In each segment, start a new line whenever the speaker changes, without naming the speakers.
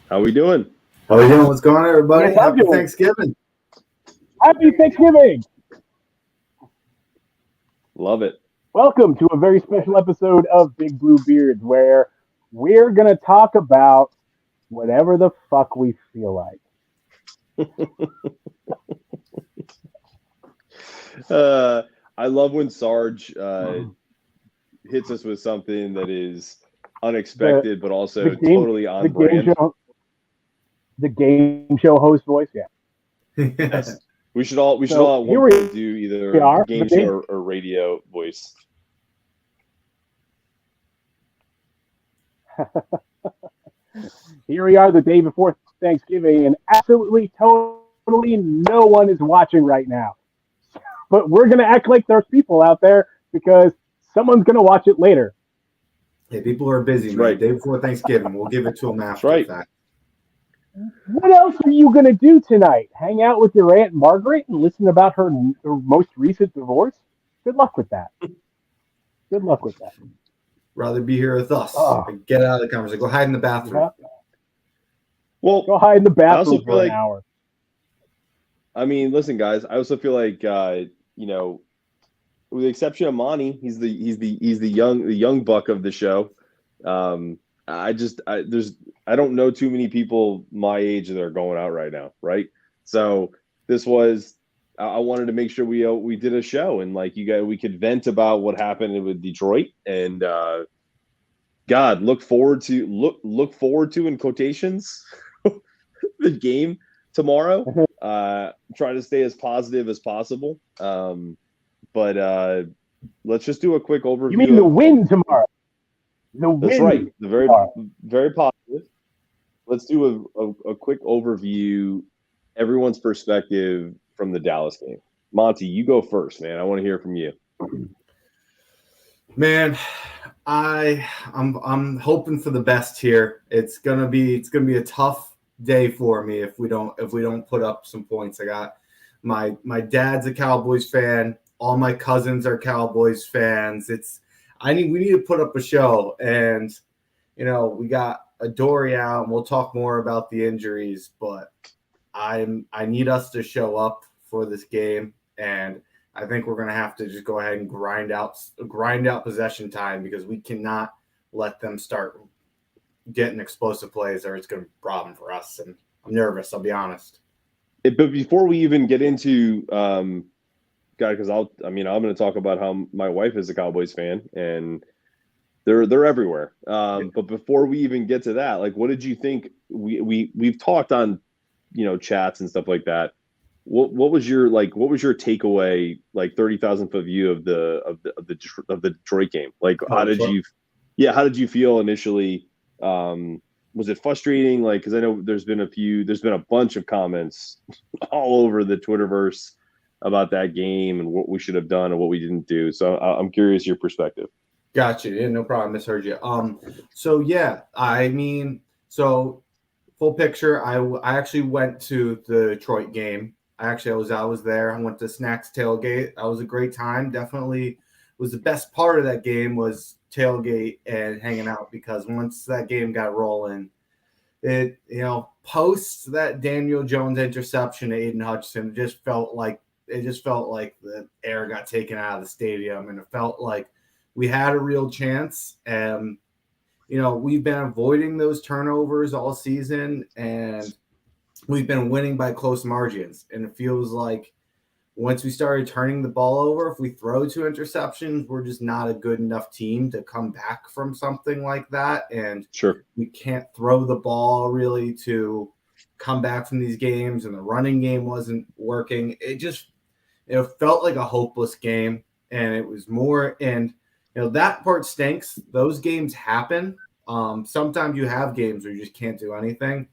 How we doing?
How we doing? What's going on, everybody?
What's up,
Happy
Joey?
Thanksgiving.
Happy Thanksgiving!
Love it.
Welcome to a very special episode of Big Blue Beards, where we're going to talk about whatever the fuck we feel like.
I love when Sarge hits us with something that is unexpected, but also totally on brand.
The game show host voice, yeah.
Yes. We should all at one point do either game show or radio voice.
Here we are the day before Thanksgiving, and absolutely, totally no one is watching right now. But we're going to act like there's people out there because someone's going to watch it later.
Hey, people are busy, man.
Right.
Day before Thanksgiving. We'll give it to them after
right.
that.
What else are you going to do tonight? Hang out with your Aunt Margaret and listen about her most recent divorce? Good luck with that. Good luck with that.
Rather be here with us. Get out of the conversation. Go hide in the bathroom.
Yeah.
Well,
go hide in the bathroom for an hour.
I mean, listen, guys. I also feel like with the exception of Monty, he's the young buck of the show. I don't know too many people my age that are going out right now, right? So I wanted to make sure we did a show and we could vent about what happened with Detroit and God, look forward to in quotations the game tomorrow. Try to stay as positive as possible. But let's just do a quick overview.
You mean the win tomorrow?
That's right. The very positive. Let's do a quick overview, everyone's perspective from the Dallas game. Monty, you go first, man. I want to hear from you.
Man, I'm hoping for the best here. It's gonna be a tough day for me if we don't put up some points. I got my dad's a Cowboys fan. All my cousins are Cowboys fans. We need to put up a show, and we got Adoree out, and we'll talk more about the injuries. But I need us to show up for this game, and I think we're gonna have to just go ahead and grind out possession time because we cannot let them start getting explosive plays, or it's gonna be a problem for us. And I'm nervous. I'll be honest.
But before we even get into because I'm going to talk about how my wife is a Cowboys fan and they're everywhere. But before we even get to that, what did you think? We've talked on, chats and stuff like that. What was your takeaway? 30,000 foot view of the Detroit game. How did you feel initially? Was it frustrating? Because I know there's been a bunch of comments all over the Twitterverse about that game and what we should have done and what we didn't do. So I'm curious your perspective.
Gotcha. Yeah, no problem. Misheard you. So full picture. I actually went to the Detroit game. I was there. I went to Snacks tailgate. That was a great time. Definitely was the best part of that game was tailgate and hanging out because once that game got rolling, it post that Daniel Jones interception to Aiden Hutchinson, it just felt like the air got taken out of the stadium, and it felt like we had a real chance. And we've been avoiding those turnovers all season, and we've been winning by close margins. And it feels like once we started turning the ball over, if we throw 2 interceptions, we're just not a good enough team to come back from something like that. And
sure,
we can't throw the ball really to come back from these games, and the running game wasn't working. It felt like a hopeless game, and it was more. And that part stinks. Those games happen. Sometimes you have games where you just can't do anything,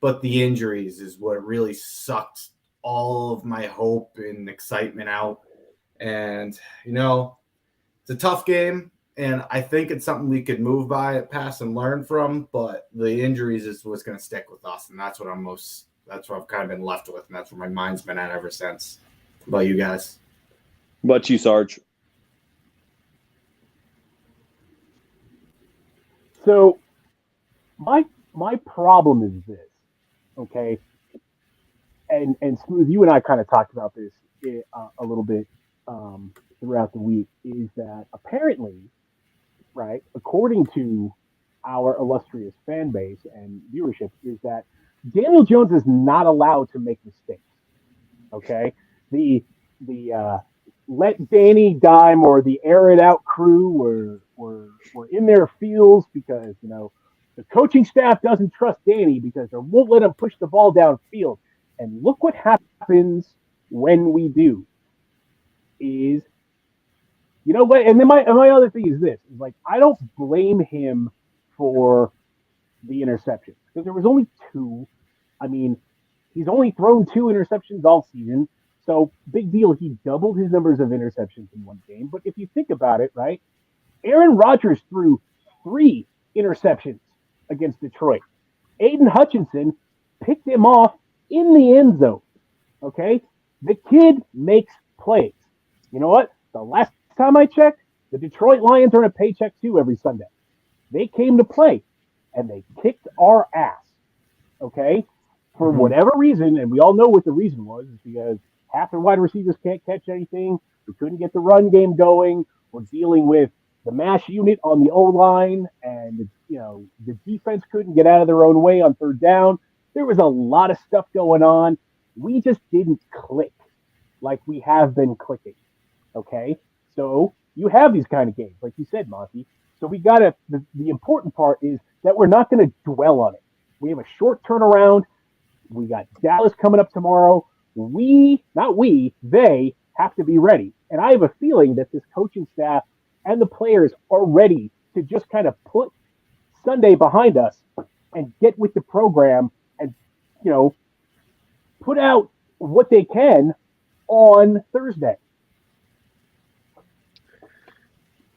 but the injuries is what really sucked all of my hope and excitement out. And it's a tough game, and I think it's something we could move by, pass, and learn from. But the injuries is what's going to stick with us, and that's what I've kind of been left with, and that's where my mind's been at ever since. How about you guys?
How about you, Sarge?
So my my problem is this, okay? And Smooth, you and I kind of talked about this a little bit throughout the week. Is that apparently, right? According to our illustrious fan base and viewership, is that Daniel Jones is not allowed to make mistakes. Okay, the let Danny dime or the air it out crew were in their fields because the coaching staff doesn't trust Danny because they won't let him push the ball downfield. And look what happens when we do. Is what? And then my other thing is this: is like I don't blame him for the interceptions because there was only two. I mean, he's only thrown 2 interceptions all season. So big deal. He doubled his numbers of interceptions in one game. But if you think about it, right, Aaron Rodgers threw 3 interceptions against Detroit. Aiden Hutchinson picked him off in the end zone. Okay? The kid makes plays. You know what? The last time I checked, the Detroit Lions are on a paycheck too every Sunday. They came to play and they kicked our ass. Okay? For whatever reason, and we all know what the reason was, is because half the wide receivers can't catch anything. We couldn't get the run game going. We're dealing with the mash unit on the O-line, and the defense couldn't get out of their own way on third down. There was a lot of stuff going on. We just didn't click like we have been clicking. Okay? So you have these kind of games, like you said, Monty. So we got to, the important part is that we're not going to dwell on it. We have a short turnaround. We got Dallas coming up tomorrow. They have to be ready. And I have a feeling that this coaching staff and the players are ready to just kind of put Sunday behind us and get with the program and, put out what they can on Thursday.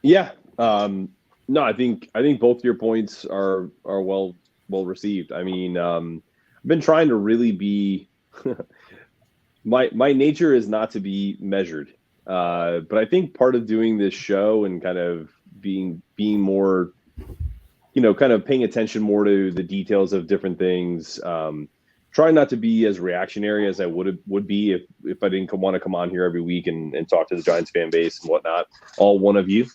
Yeah. No, I think both your points are well received. I mean, I've been trying to really be my nature is not to be measured. But I think part of doing this show and kind of being more, kind of paying attention more to the details of different things, trying not to be as reactionary as I would be if I didn't want to come on here every week and talk to the Giants fan base and whatnot, all one of you.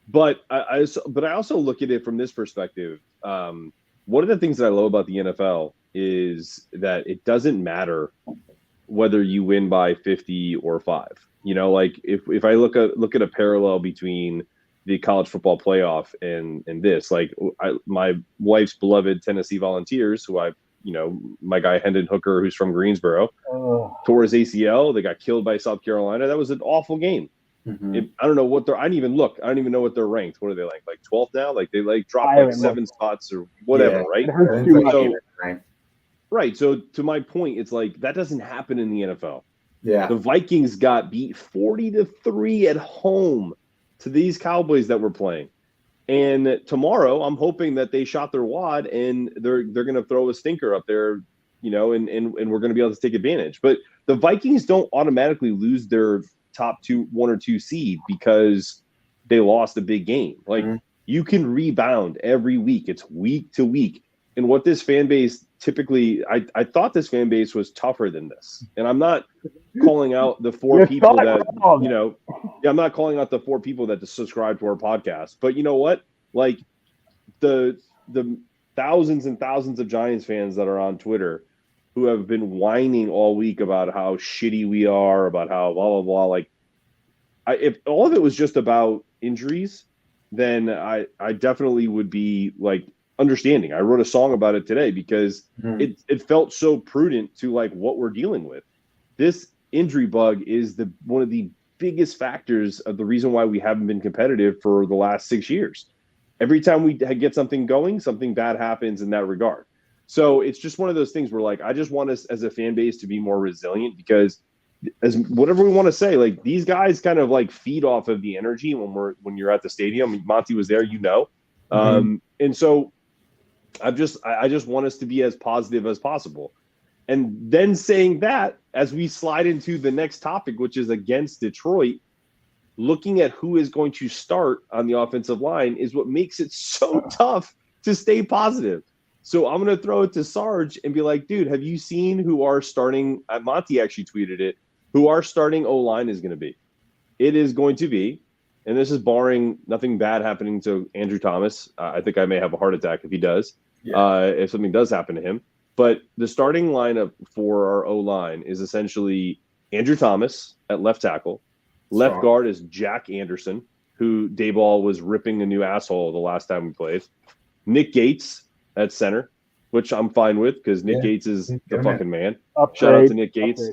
But I also look at it from this perspective. One of the things that I love about the NFL is that it doesn't matter whether you win by 50 or 5. Like if I look at a parallel between the college football playoff and this, like my wife's beloved Tennessee Volunteers, who my guy Hendon Hooker, who's from Greensboro, tore his ACL. They got killed by South Carolina. That was an awful game. Mm-hmm. I don't know what they're. I didn't even look. I don't even know what they're ranked. What are they like 12th now? Like they dropped like 7 spots or whatever, right? Right. So to my point, it's like that doesn't happen in the NFL.
Yeah.
The Vikings got beat 40-3 at home to these Cowboys that were playing. And tomorrow, I'm hoping that they shot their wad and they're going to throw a stinker up there, and we're going to be able to take advantage. But the Vikings don't automatically lose their top 1 or 2 seed because they lost a big game. Like you can rebound every week. It's week to week. And what this fan base typically, I thought this fan base was tougher than this. And I'm not calling out the 4 people that, I'm not calling out the 4 people that subscribe to our podcast. But you know what? Like the thousands and thousands of Giants fans that are on Twitter who have been whining all week about how shitty we are, about how blah, blah, blah. Like, if all of it was just about injuries, then I definitely would be like understanding. I wrote a song about it today because it felt so prudent to like what we're dealing with. This injury bug is one of the biggest factors of the reason why we haven't been competitive for the last 6 years. Every time we get something going, something bad happens in that regard. So it's just one of those things where like I just want us as a fan base to be more resilient because as whatever we want to say, like these guys kind of like feed off of the energy when you're at the stadium. Monty was there, and so I just want us to be as positive as possible. And then saying that as we slide into the next topic, which is against Detroit, looking at who is going to start on the offensive line is what makes it so tough to stay positive. So I'm going to throw it to Sarge and be like, dude, have you seen who our starting – Monty actually tweeted it – who our starting O-line is going to be? It is going to be – and this is barring nothing bad happening to Andrew Thomas. I think I may have a heart attack if he does, if something does happen to him. But the starting lineup for our O-line is essentially Andrew Thomas at left tackle. Left guard is Jack Anderson, who Dayball was ripping a new asshole the last time we played. Nick Gates at center, which I'm fine with because Nick Gates is the fucking man. Shout out to Nick Gates.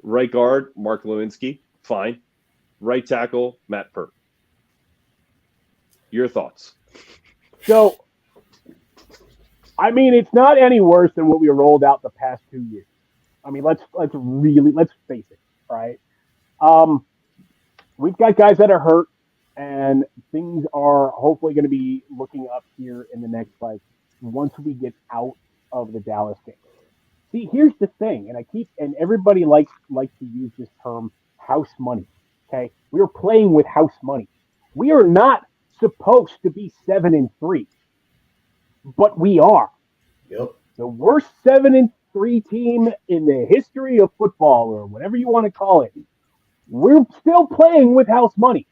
Right guard, Mark Lewinsky. Fine. Right tackle, Matt Peart. Your thoughts?
So, I mean, it's not any worse than what we rolled out the past 2 years. I mean, let's face it, right? We've got guys that are hurt, and things are hopefully going to be looking up here in the next, once we get out of the Dallas game. See, here's the thing, and everybody likes to use this term, house money. Okay, we are playing with house money. We are not supposed to be 7-3, but we are.
Yep.
The worst 7-3 team in the history of football, or whatever you want to call it. We're still playing with house money.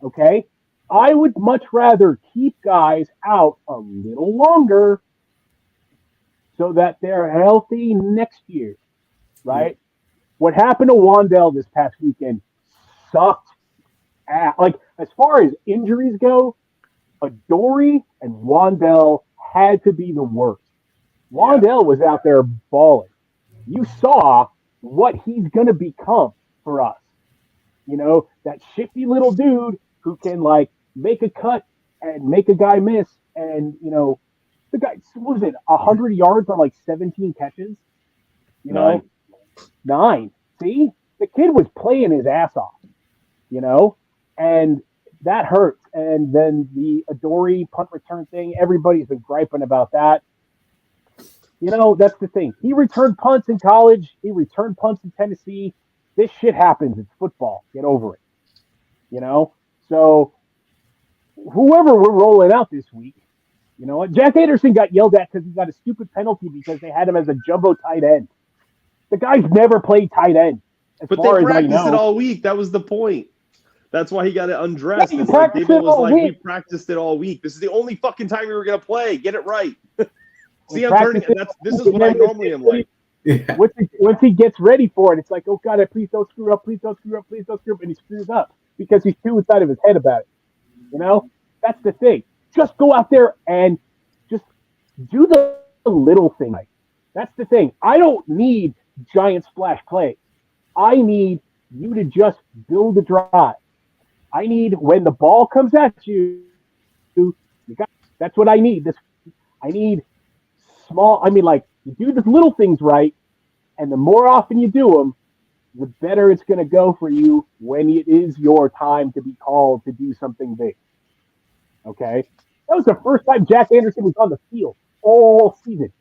Okay, I would much rather keep guys out a little longer so that they're healthy next year, right? What happened to Wandell this past weekend sucked. As far as injuries go, Adoree and Wandell had to be the worst. Wandell was out there balling. You saw what he's going to become for us. You know, that shifty little dude who can, make a cut and make a guy miss. And, the guy, what was it, 100 yards on, 17 catches? You know? 9. See? The kid was playing his ass off, and that hurts. And then the Adoree punt return thing, everybody's been griping about that. That's the thing. He returned punts in college. He returned punts in Tennessee. This shit happens. It's football. Get over it. So whoever we're rolling out this week, you know what? Jack Anderson got yelled at because he got a stupid penalty because they had him as a jumbo tight end. The guy's never played tight end.
But they practiced it all week. That was the point. That's why he got it undressed.
Yeah,
we practiced it all week. This is the only fucking time we were going to play. Get it right. See, I'm turning. This is what I normally am like.
Yeah. Once he gets ready for it, it's like, oh God, please don't screw up, please don't screw up, please don't screw up, and he screws up because he's too inside of his head about it. That's the thing. Just go out there and just do the little thing. That's the thing. I don't need giant splash plays. I need you to just build a drive. I need when the ball comes at you. That's what I need. I need small. You do the little things right, and the more often you do them, the better it's going to go for you when it is your time to be called to do something big. Okay? That was the first time Jack Anderson was on the field all season.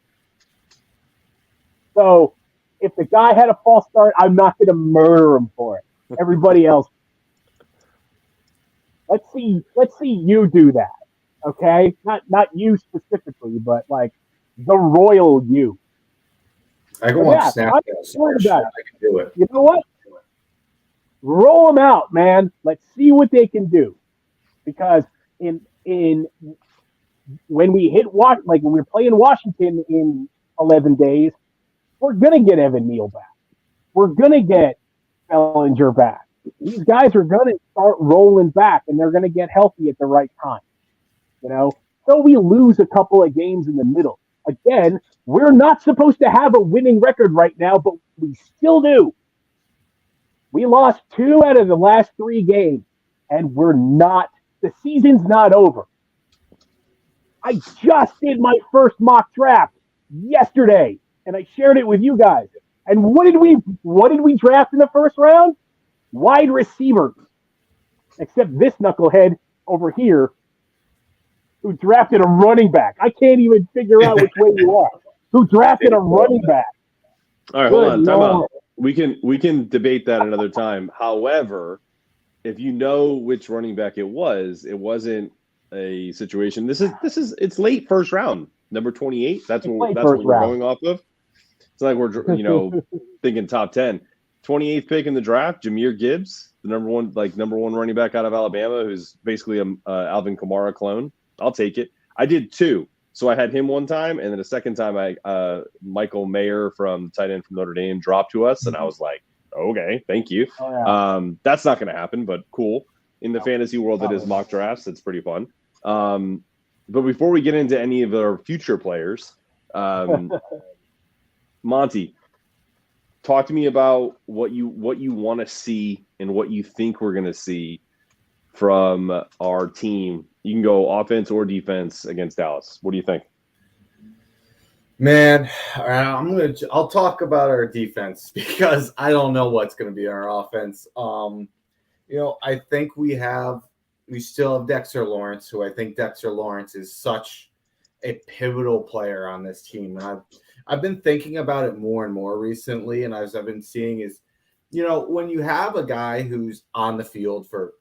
So, if the guy had a false start, I'm not going to murder him for it. Everybody else. Let's see you do that. Okay? Not you specifically, but the royal you.
I can watch Snap. I can do it.
You know what? Roll them out, man. Let's see what they can do. Because when we hit when we're playing Washington in 11 days, we're gonna get Evan Neal back. We're gonna get Bellinger back. These guys are gonna start rolling back, and they're gonna get healthy at the right time. So we lose a couple of games in the middle. Again, we're not supposed to have a winning record right now, but we still do. We lost 2 out of the last 3 games, and the season's not over. I just did my first mock draft yesterday, and I shared it with you guys. And what did we draft in the first round? Wide receivers. Except this knucklehead over here who drafted a running back. I can't even figure out which way you are. Who drafted a running back.
All right, hold on. Time out. We can debate that another time. However, if you know which running back it wasn't a situation. This is it's late first round, number 28. That's what we're
round.
going off of. It's like we're thinking top 10. 28th pick in the draft, Jahmyr Gibbs, the number one running back out of Alabama, who's basically a Alvin Kamara clone. I'll take it. I did 2. So I had him one time, and then the second time Michael Mayer from tight end from Notre Dame dropped to us, and I was like, okay, thank you.
Oh, yeah.
That's not going to happen, but cool. In the fantasy world that is mock drafts, it's pretty fun. But before we get into any of our future players, Monty, talk to me about what you want to see and what you think we're going to see from our team. You can go offense or defense against Dallas. What do you think?
Man, I'll talk about our defense because I don't know what's going to be our offense. I think we still have Dexter Lawrence, who I think Dexter Lawrence is such a pivotal player on this team. And I've been thinking about it more and more recently, and as I've been seeing is, when you have a guy who's on the field for,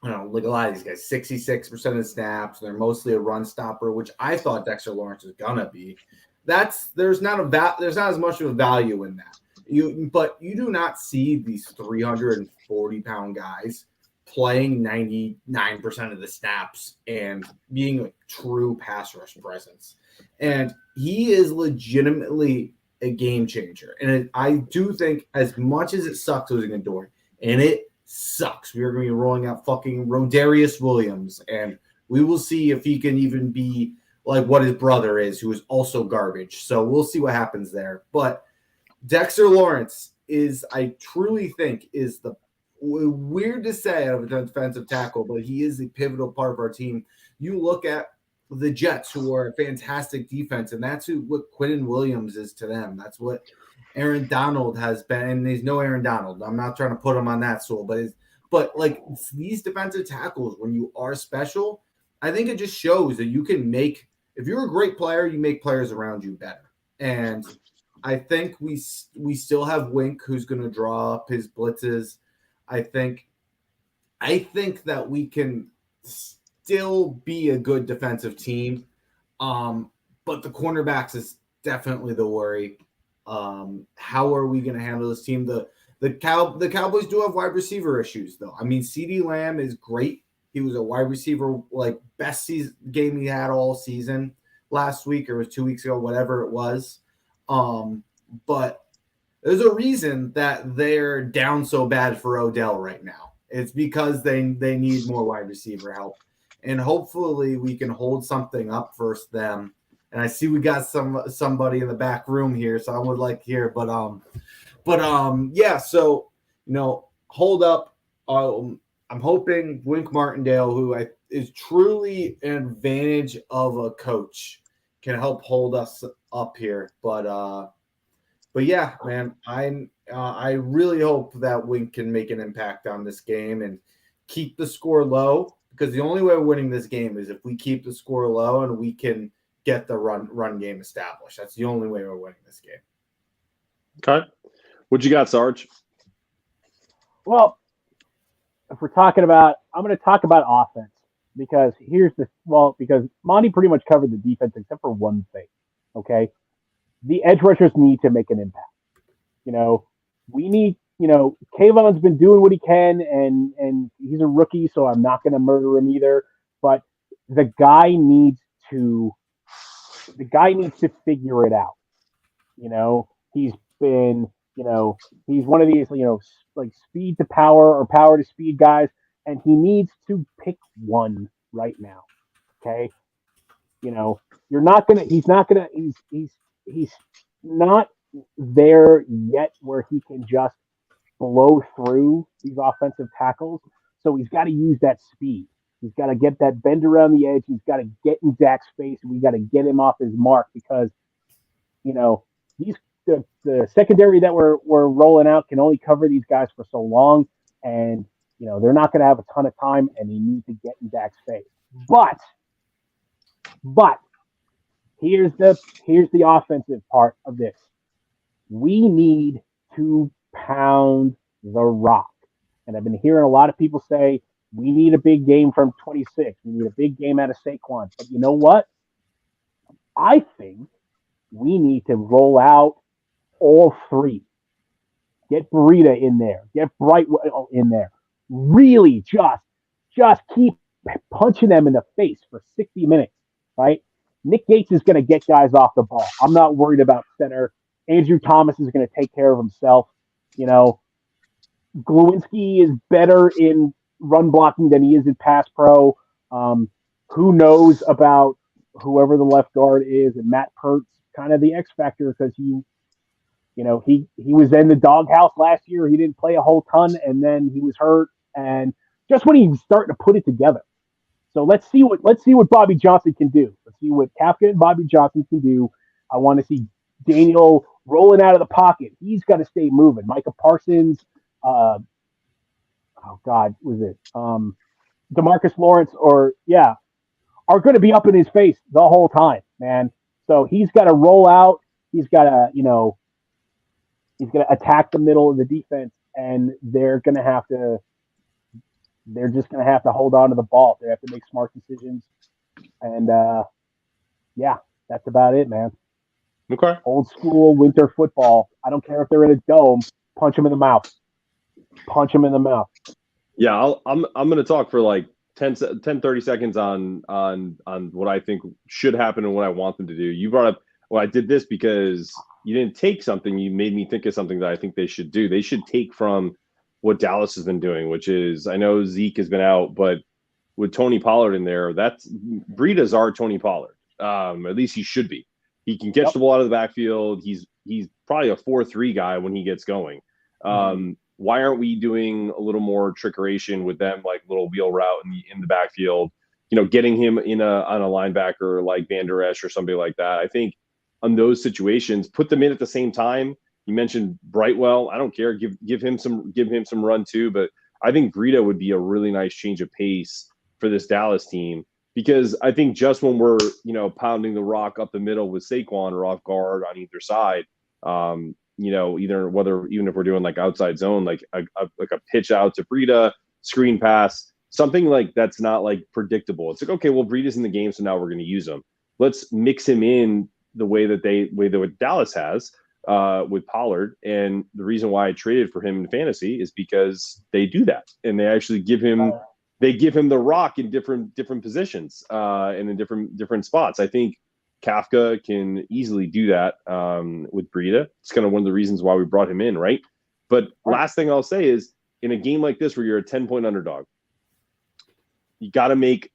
look at a lot of these guys, 66% of the snaps, they're mostly a run stopper, which I thought Dexter Lawrence was gonna be. There's not as much of a value in that. But you do not see these 340-pound guys playing 99% of the snaps and being a true pass rush presence. And he is legitimately a game changer. And I do think, as much as it sucks losing Adoree', and it sucks, we are going to be rolling out fucking Rodarius Williams, and we will see if he can even be like what his brother is, who is also garbage. So we'll see what happens there. But Dexter Lawrence I truly think, is the weird to say out of a defensive tackle, but he is a pivotal part of our team. You look at the Jets, who are a fantastic defense, and that's what Quinnen Williams is to them. That's what Aaron Donald has been, and he's no Aaron Donald. I'm not trying to put him on that stool, but like these defensive tackles, when you are special, I think it just shows that you can make, if you're a great player, you make players around you better. And I think we still have Wink, who's going to draw up his blitzes. I think that we can still be a good defensive team, but the cornerbacks is definitely the worry. How are we going to handle this team? The Cowboys do have wide receiver issues, though. I mean, CeeDee Lamb is great. He was a wide receiver, like best game he had all season last week, or it was 2 weeks ago, whatever it was. But there's a reason that they're down so bad for Odell right now. It's because they need more wide receiver help. And hopefully we can hold something up versus them. And I see we got somebody in the back room here, so I would like to hear. Yeah. So hold up. I'm hoping Wink Martindale, who is truly an advantage of a coach, can help hold us up here. But yeah, man, I really hope that Wink can make an impact on this game and keep the score low, because the only way we're winning this game is if we keep the score low and we can get the run game established. That's the only way we're winning this game.
Okay. What you got, Sarge?
Well, if we're talking about, I'm going to talk about offense, because because Monty pretty much covered the defense except for one thing. Okay. The edge rushers need to make an impact. We need, Kayvon's been doing what he can, and he's a rookie, so I'm not going to murder him either. But the guy needs to figure it out. He's been, he's one of these, like speed to power or power to speed guys, and he needs to pick one right now. Okay. He's not there yet where he can just blow through these offensive tackles. So he's got to use that speed. He's got to get that bend around the edge. He's got to get in Dak's face, and we got to get him off his mark, because, the secondary that we're rolling out can only cover these guys for so long, and they're not going to have a ton of time, and they need to get in Dak's face. But here's the offensive part of this. We need to pound the rock. And I've been hearing a lot of people say, We need a big game from 26. We need a big game out of Saquon. But you know what? I think we need to roll out all three. Get Breida in there. Get Brightwell in there. Really just keep punching them in the face for 60 minutes, right? Nick Gates is going to get guys off the ball. I'm not worried about center. Andrew Thomas is going to take care of himself. You know, Glowinski is better in run blocking than he is in pass pro. Who knows about whoever the left guard is, and Matt Pert's kind of the X factor because he was in the doghouse last year. He didn't play a whole ton, and then he was hurt. And just when he's starting to put it together. So let's see what Bobby Johnson can do. Let's see what Kafka and Bobby Johnson can do. I want to see Daniel rolling out of the pocket. He's got to stay moving. Micah Parsons, DeMarcus Lawrence, are going to be up in his face the whole time, man. So he's got to roll out. He's got to, he's going to attack the middle of the defense, and they're just going to have to hold on to the ball. They have to make smart decisions. And, that's about it, man.
Okay.
Old school winter football. I don't care if they're in a dome. Punch them in the mouth. Punch them in the mouth.
Yeah, I'm going to talk for like 30 seconds on what I think should happen and what I want them to do. You brought up, well, I did this because you didn't take something. You made me think of something that I think they should do. They should take from what Dallas has been doing, which is, I know Zeke has been out, but with Tony Pollard in there, that's Breida's our Tony Pollard. At least he should be. He can catch the ball out of the backfield. He's probably a 4-3 guy when he gets going. Why aren't we doing a little more trickeration with them, like little wheel route in the backfield? Getting him on a linebacker like Van Der Esch or somebody like that. I think on those situations, put them in at the same time. You mentioned Brightwell. I don't care. Give him some run too. But I think Breida would be a really nice change of pace for this Dallas team, because I think just when we're pounding the rock up the middle with Saquon or off guard on either side, even if we're doing like outside zone, like a pitch out to Breida, screen pass, something like that's not like predictable. It's like, okay, well, Breida's in the game, so now we're going to use him. Let's mix him in the way that Dallas has. With Pollard, and the reason why I traded for him in fantasy is because they do that, and they actually give him the rock in different positions and in different spots. I think Kafka can easily do that with Breida. It's kind of one of the reasons why we brought him in, right? But last thing I'll say is, in a game like this where you're a 10-point underdog, you got to make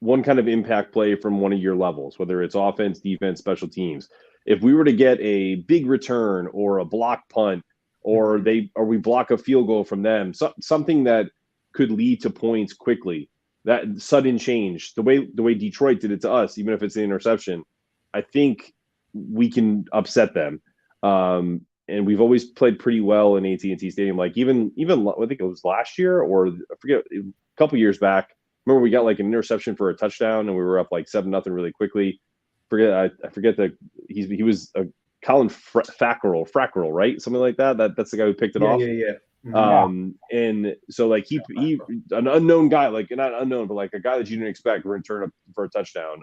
one kind of impact play from one of your levels, whether it's offense, defense, special teams. If we were to get a big return or a block punt, or we block a field goal from them, something that could lead to points quickly, that sudden change, the way Detroit did it to us, even if it's an interception, I think we can upset them. And we've always played pretty well in AT&T Stadium. Like even I think it was last year, or I forget, a couple years back. Remember we got like an interception for a touchdown and we were up like 7-0 really quickly. I forget that he was a Colin Frackerel, right? Something like that. That's the guy who picked it off.
Yeah.
And so like he an unknown guy, like not unknown, but like a guy that you didn't expect return for a touchdown.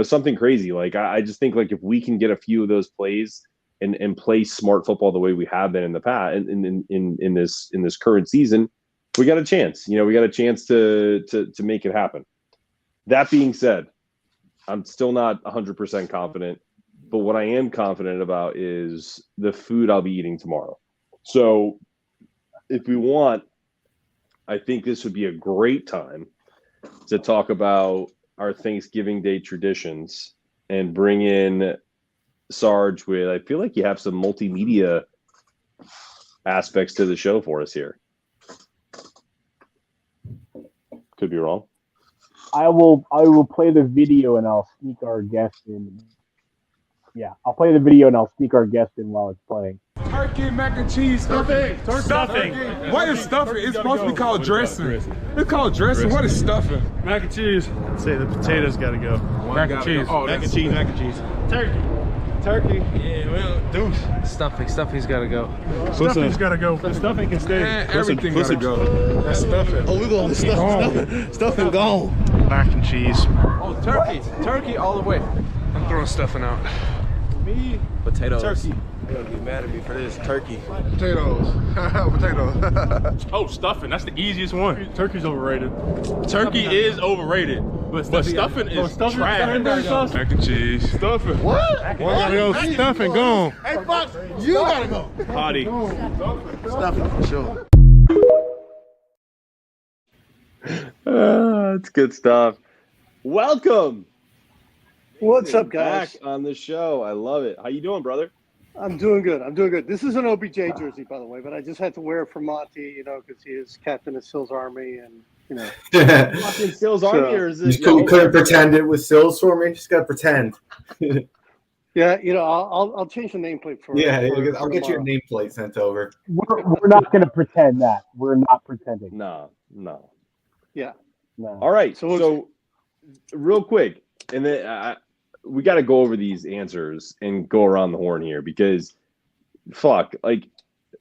Something crazy. Like I just think like if we can get a few of those plays and play smart football the way we have been in the past in this current season, we got a chance. We got a chance to make it happen. That being said, I'm still not 100% confident, but what I am confident about is the food I'll be eating tomorrow. So if we want, I think this would be a great time to talk about our Thanksgiving Day traditions and bring in Sarge with, I feel like you have some multimedia aspects to the show for us here. Could be wrong.
I will play the video and I'll sneak our guest in. Yeah, I'll play the video and I'll sneak our guest in while it's playing.
Turkey, mac and cheese, stuffing. Stuffing. What is stuffing? It's supposed to be called dressing. It's called dressing. What is stuffing?
Mac and cheese.
Say the potatoes got to go.
Mac and cheese.
Oh, mac and cheese.
Turkey.
turkey.
Yeah, well,
Deuce.
stuffing's gotta go.
Stuffing's gotta go.
The stuffing can stay.
Everything gotta go. That's stuffing.
Oh, we're going to stuffing gone.
Mac and cheese.
Oh, turkey all the way.
I'm throwing stuffing out.
Me,
Potatoes.
turkey.
You're gonna get mad at me for this. Turkey.
Potatoes. Potatoes.
Oh, stuffing. That's the easiest one.
Turkey's overrated.
Turkey is overrated, but stuffing is trash.
Mac and cheese. Stuffing. What? One gotta go. Stuffing gone.
Hey, Fox, you gotta go.
Potty.
Stuffing for sure.
It's good stuff. Welcome.
What's up, guys?
Back on the show. I love it. How you doing, brother?
I'm doing good. This is an OBJ jersey, by the way, but I just had to wear it for Monty, because he is captain of Sills Army, and
Fucking Sills Army, or is it?
You couldn't pretend it was Sills for me. Just gotta pretend.
yeah, I'll change the nameplate for.
I'll get your nameplate sent over.
We're not going to pretend that. We're not pretending.
No.
Yeah.
No.
All right.
So
So real quick, and then we got to go over these answers and go around the horn here because, fuck, like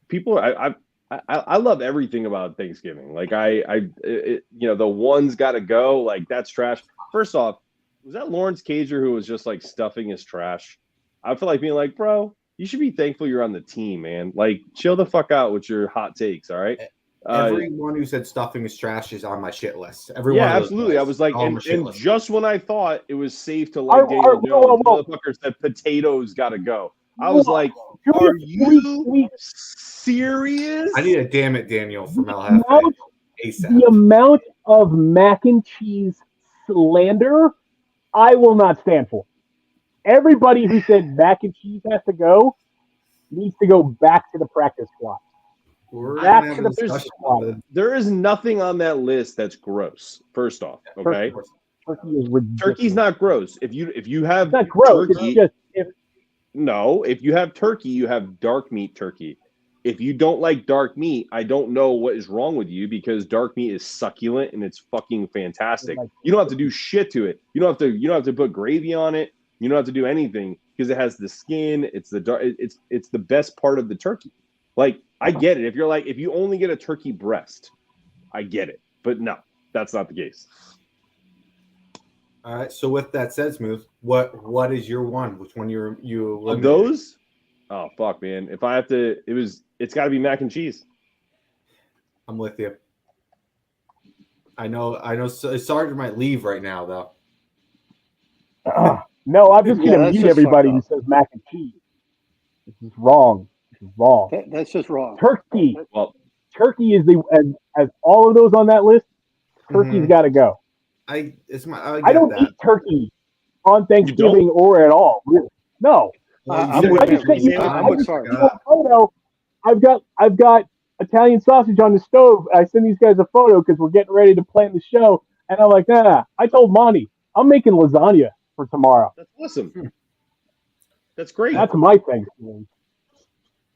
people, I love everything about Thanksgiving. Like the one's got to go. Like that's trash. First off, was that Lawrence Cager who was just like stuffing his trash? I feel like being like, bro, you should be thankful you're on the team, man. Like chill the fuck out with your hot takes. All right.
Everyone who said stuffing is trash is on my shit list. Everyone.
Yeah, absolutely. I was like, and just when I thought it was safe to let Daniel
whoa.
Jones, motherfucker said potatoes got to go. I was like, are you serious?
I need a damn it, Daniel from El Jefe. ASAP.
The amount of mac and cheese slander, I will not stand for. Everybody who said mac and cheese has to go needs to go back to the practice squad. Back to the practice squad.
There is nothing on that list that's gross. First off, okay,
turkey is ridiculous.
Turkey's not gross. If you have
it's not gross.
Turkey,
It's just
if you have turkey, you have dark meat turkey. If you don't like dark meat, I don't know what is wrong with you because dark meat is succulent and it's fucking fantastic. You don't have to do shit to it. You don't have to put gravy on it. You don't have to do anything because it has the skin. It's the dark. It's the best part of the turkey. Like I get it. If you only get a turkey breast, I get it. But no, that's not the case.
All right. So with that said, Smooth, what is your one? Which one you
of those? Oh fuck, man! If I have to, it's got to be mac and cheese.
I'm with you. I know. Sergeant might leave right now, though.
No, I'm just going to mute everybody who says mac and cheese. This is wrong.
That's just wrong.
Turkey.
Well,
turkey is as all of those on that list. Turkey's got to go.
I
don't eat turkey on Thanksgiving or at all. Really. No.
I'm with
photo. I've got Italian sausage on the stove. I send these guys a photo because we're getting ready to plan the show, and I'm like, nah. I told Monty I'm making lasagna for tomorrow.
That's awesome. That's great.
That's my Thanksgiving.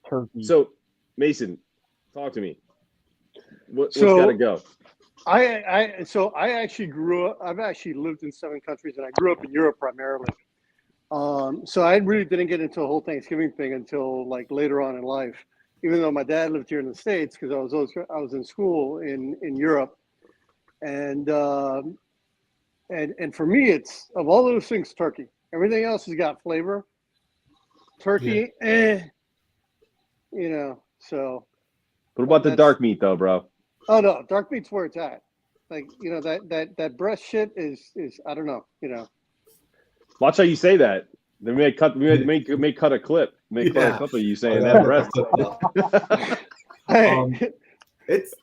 Turkey.
So, Mason, talk to me. What's got to go?
I actually grew up. I've actually lived in 7 countries, and I grew up in Europe primarily. So I really didn't get into the whole Thanksgiving thing until like later on in life. Even though my dad lived here in the States, because I was in school in Europe, and for me, it's of all those things, turkey. Everything else has got flavor. Turkey, So.
What about the dark meat though, bro?
Oh no, dark meat's where it's at. Like that breast shit is I don't know.
Watch how you say that. They may cut. We may cut a clip. Cut a clip of you saying that breast.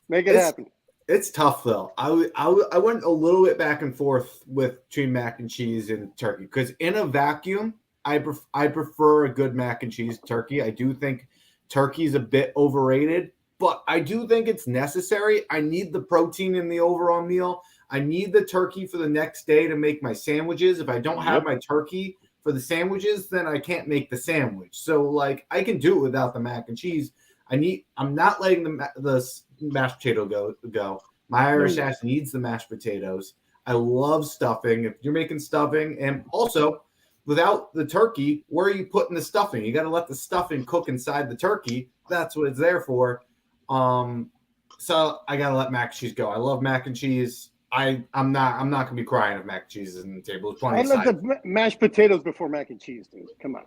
Make it happen.
It's tough though. I went a little bit back and forth between mac and cheese and turkey because in a vacuum, I prefer a good mac and cheese turkey. I do think turkey's a bit overrated, but I do think it's necessary. I need the protein in the overall meal. I need the turkey for the next day to make my sandwiches. If I don't have my turkey for the sandwiches, then I can't make the sandwich. So like I can do it without the mac and cheese. I'm not letting the mashed potato go. My Irish ass needs the mashed potatoes. I love stuffing. If you're making stuffing, and also without the turkey, where are you putting the stuffing? You got to let the stuffing cook inside the turkey. That's what it's there for. So I got to let mac and cheese go. I love mac and cheese. I'm not gonna be crying if mac and cheese is on the table. There's plenty
I
of
love
sides.
the mashed potatoes before mac and cheese, dude. Come on.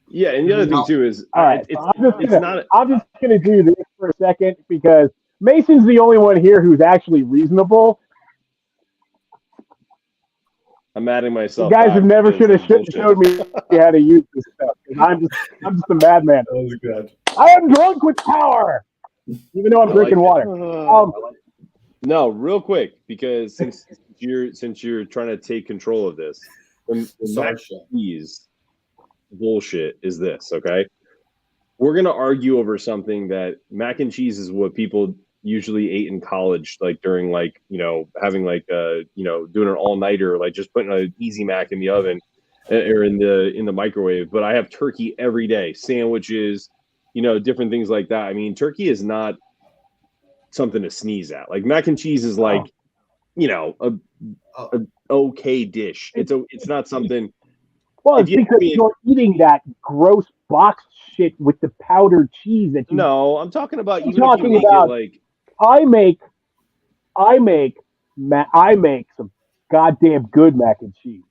Yeah, and the other thing too is
All right,
it's,
so I'm
not.
just gonna do this for a second because Mason's the only one here who's actually reasonable.
I'm adding
You
myself.
guys
back
have never
because
should have
it's
showed
bullshit.
me how to use this stuff. 'Cause I'm just a madman.
That was good.
I am drunk with power, even though I'm
I
drinking
like
water.
No, real quick, because since you're trying to take control of this, the
Sorry,
mac and cheese bullshit is this, okay? We're gonna argue over something that mac and cheese is what people usually ate in college, like during having doing an all-nighter, like just putting an easy mac in the oven or in the microwave. But I have turkey every day, sandwiches, different things like that. I mean, turkey is not something to sneeze at. Like mac and cheese is like, a okay dish. It's not something.
Well,
if
it's
you-
because you're eating that gross box shit with the powdered cheese that you.
No, I'm talking about
I'm
even if you
talking
make
about-
it like.
I make some goddamn good mac and cheese,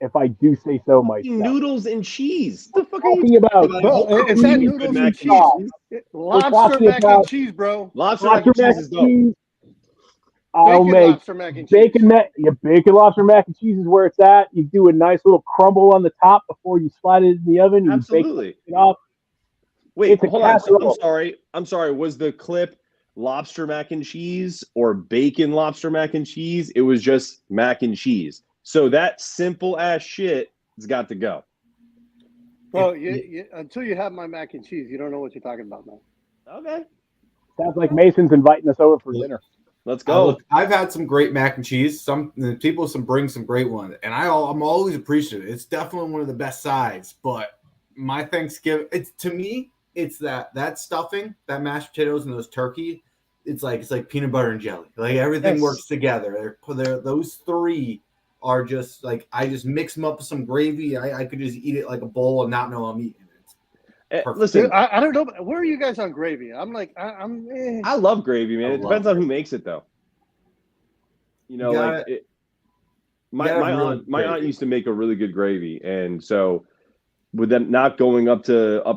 if I do say so myself.
Noodles and cheese. The fuck are you
Talking about
Bro, it's that
Good
noodles
mac
and
and
cheese.
cheese.
Lobster
talking
mac
about-
and cheese, bro.
Lobster mac and cheese is dope.
I'll
Bacon
make
lobster mac and cheese.
bacon lobster mac and cheese is where it's at. You do a nice little crumble on the top before you slide it in the oven. You
Absolutely.
bake it off.
Wait,
It's a
hold on. So,
casserole.
I'm sorry. Was the clip lobster mac and cheese or bacon lobster mac and cheese? It was just mac and cheese. So that simple ass shit has got to go.
Bro, until you have my mac and cheese, you don't know what you're talking about, man.
Okay,
Sounds like Mason's inviting us over for dinner.
let's go.
Look, I've had some great mac and cheese. Some people bring some great ones, and I'm always appreciative. It's definitely one of the best sides. But my Thanksgiving, to me, it's that stuffing, that mashed potatoes, and those turkey. It's like peanut butter and jelly. Like everything
Yes.
works together. Those three are just like I just mix them up with some gravy. I could just eat it like a bowl and not know I'm eating it. Perfect.
Listen,
Dude, I don't know. Where are you guys on gravy? I'm like, I'm.
I love gravy, man.
I
It
love
depends on who makes it, though. My aunt
gravy.
used to make a really good gravy, and so with them not going up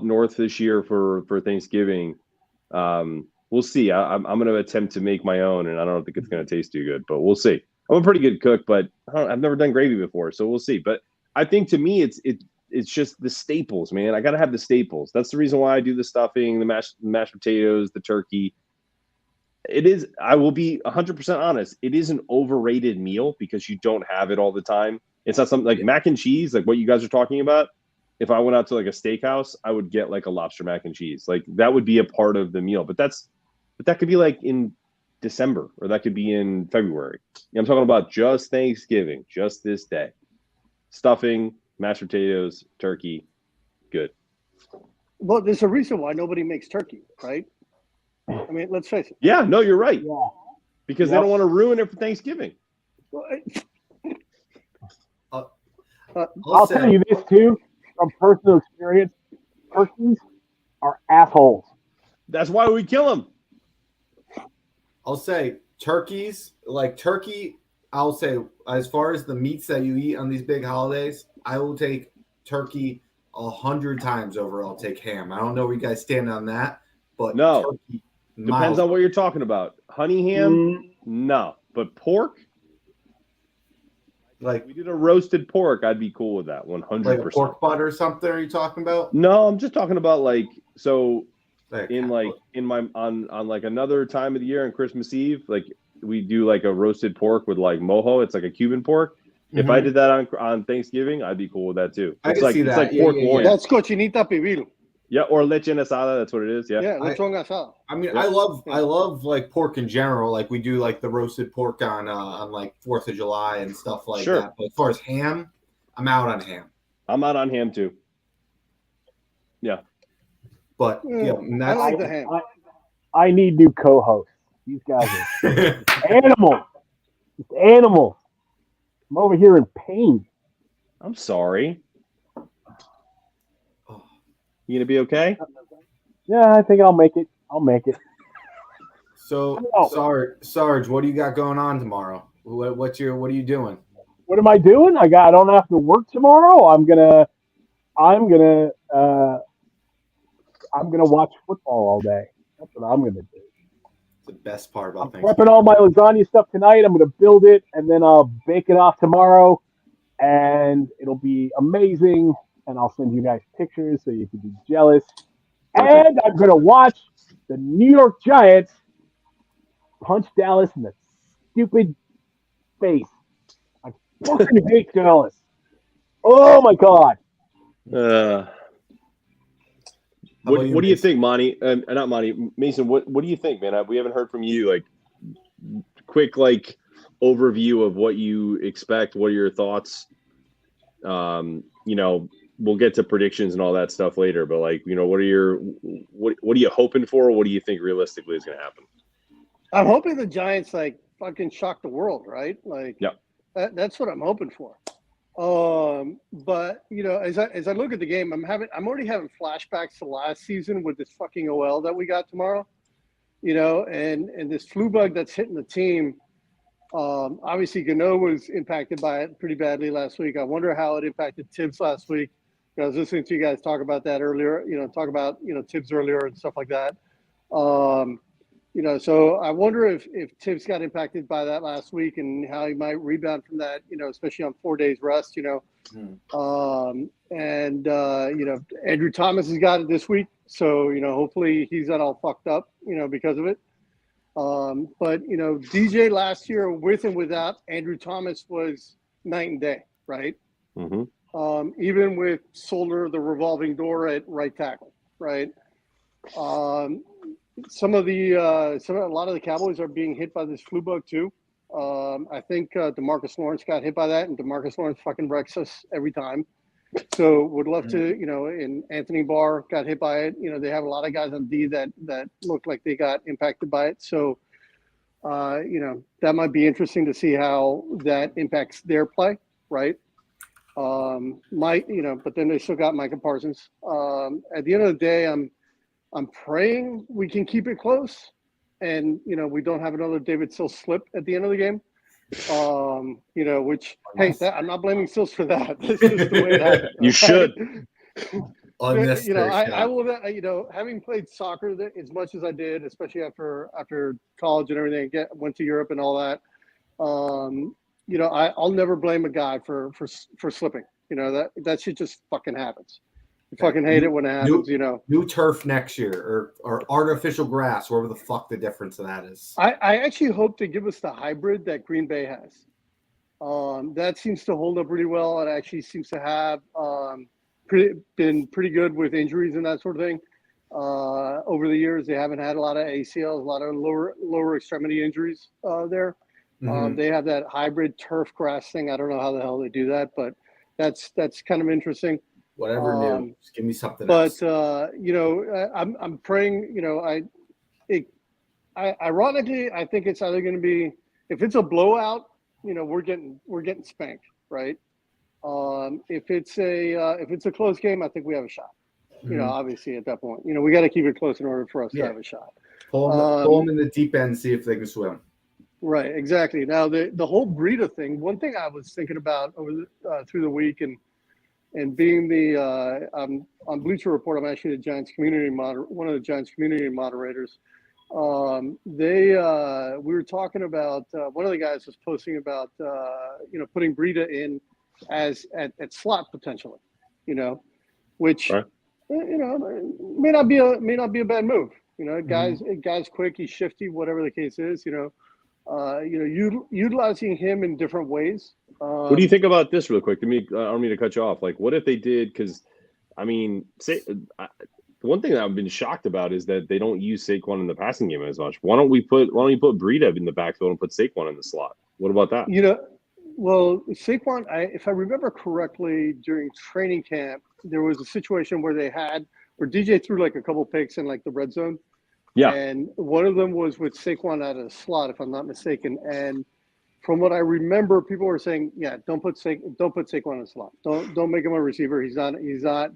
north this year for Thanksgiving, we'll see. I'm going to attempt to make my own, and I don't think it's going to taste too good, but we'll see. I'm a pretty good cook, but I've never done gravy before, so we'll see. But I think to me, it's just the staples, man. I got to have the staples. That's the reason why I do the stuffing, the mashed potatoes, the turkey. It is. I will be 100% honest. It is an overrated meal because you don't have it all the time. It's not something like mac and cheese, like what you guys are talking about. If I went out to like a steakhouse, I would get like a lobster mac and cheese. Like that would be a part of the meal. But that could be like in December or that could be in February. I'm talking about just Thanksgiving, just this day. Stuffing, mashed potatoes, turkey, good.
Well, there's a reason why nobody makes turkey, right? I mean, let's face it.
Yeah, no, you're right.
Yeah.
Because they don't want to ruin it for Thanksgiving.
Well,
I'll tell you this too, from personal experience. Turkeys are assholes.
That's why we kill them.
I'll say turkeys, like turkey. I'll say as far as the meats that you eat on these big holidays, I will take turkey 100 times over. I'll take ham. I don't know where you guys stand on that, but
No.
turkey,
Depends on what you're talking about. Honey ham, no. But pork,
like
we did a roasted pork. I'd be cool with that 100%.
like a pork butt or something. Are you talking about?
No, I'm just talking about like on like another time of the year on Christmas Eve, like we do like a roasted pork with like mojo. It's like a Cuban pork. If I did that on Thanksgiving, I'd be cool with that too.
I
It's
can
like
see
it's
that.
like
Yeah,
pork
yeah, yeah.
loin.
that's cochinita pibil.
Yeah, or leche en asada. That's what it is. Yeah.
Yeah, lechon asado.
I mean,
Yeah.
I love like pork in general. Like we do like the roasted pork on like 4th of July and stuff like
Sure.
that. But as far as ham, I'm out on ham.
I'm out on ham too.
But
I like the ham.
I need new co-hosts. These guys are animals. Just animals. I'm over here in pain.
I'm sorry. You gonna be okay?
Yeah, I think I'll make it. I'll make it.
So,
Oh.
Sarge, what do you got going on tomorrow? What are you doing?
What am I doing? I don't have to work tomorrow. I'm gonna watch football all day. That's what I'm gonna do.
The best part
I'm
about
prepping all my lasagna stuff tonight. I'm gonna build it and then I'll bake it off tomorrow, and it'll be amazing. And I'll send you guys pictures so you can be jealous.
Perfect.
And I'm gonna watch the New York Giants punch Dallas in the stupid face. I fucking hate Dallas. Oh my god.
What do you think, Monty? Not Monty, Mason. What do you think, man? We haven't heard from you. Like, quick overview of what you expect. What are your thoughts? We'll get to predictions and all that stuff later. But what are you hoping for? What do you think realistically is going to happen?
I'm hoping the Giants fucking shock the world, right?
Yeah.
That's what I'm hoping for. But as I look at the game, I'm already having flashbacks to last season with this fucking OL that we got tomorrow, and this flu bug that's hitting the team. Obviously Gano was impacted by it pretty badly last week. I wonder how it impacted Tibbs last week. I was listening to you guys talk about that earlier, talk about, Tibbs earlier and stuff like that. So I wonder if Tibbs got impacted by that last week and how he might rebound from that, especially on 4 days rest, Andrew Thomas has got it this week. So, hopefully he's not all fucked up, because of it. But DJ last year with and without Andrew Thomas was night and day, right?
Mm-hmm.
Even with Solder, the revolving door at right tackle, right? A lot of the Cowboys are being hit by this flu bug too. I think DeMarcus Lawrence got hit by that, and DeMarcus Lawrence fucking wrecks us every time. So would love to, and Anthony Barr got hit by it. They have a lot of guys on D that look like they got impacted by it. So, that might be interesting to see how that impacts their play, right? But then they still got Micah Parsons. At the end of the day, I'm praying we can keep it close, and we don't have another David Sills slip at the end of the game. I'm not blaming Sills for that. That's just the way it happened.
You should.
I will. Having played soccer as much as I did, especially after college and everything, went to Europe and all that. I'll never blame a guy for slipping. That shit just fucking happens. I fucking hate it when it happens,
New turf next year or artificial grass, whatever the fuck the difference of that is.
I actually hope they give us the hybrid that Green Bay has. That seems to hold up really well. It actually seems to have been pretty good with injuries and that sort of thing. Over the years, they haven't had a lot of ACLs, a lot of lower extremity injuries there. Mm-hmm. They have that hybrid turf grass thing. I don't know how the hell they do that, but that's kind of interesting.
Whatever new, just give me something
else.
But
I'm praying. Ironically, I think it's either going to be, if it's a blowout, we're getting spanked, right? If it's a close game, I think we have a shot.
Mm-hmm.
Obviously at that point, we got to keep it close in order for us to have a shot.
Pull them in the deep end, see if they can swim.
Right, exactly. Now the whole Breida thing. One thing I was thinking about through the week and being on Bleacher Report, I'm actually the Giants one of the Giants community moderators. We were talking about one of the guys was posting about putting Breida in as at slot potentially, which
right.
May not be a bad move. Guy's quick, he's shifty, whatever the case is. Utilizing him in different ways.
What do you think about this, real quick? I don't mean to cut you off. What if they did? Because, the one thing that I've been shocked about is that they don't use Saquon in the passing game as much. Why don't you put Breida in the backfield and put Saquon in the slot? What about that?
Well, Saquon, if I remember correctly, during training camp, there was a situation where DJ threw a couple picks in the red zone.
Yeah.
And one of them was with Saquon out of the slot, if I'm not mistaken. And from what I remember, people were saying, yeah, don't put Saquon in the slot. Don't make him a receiver. He's not.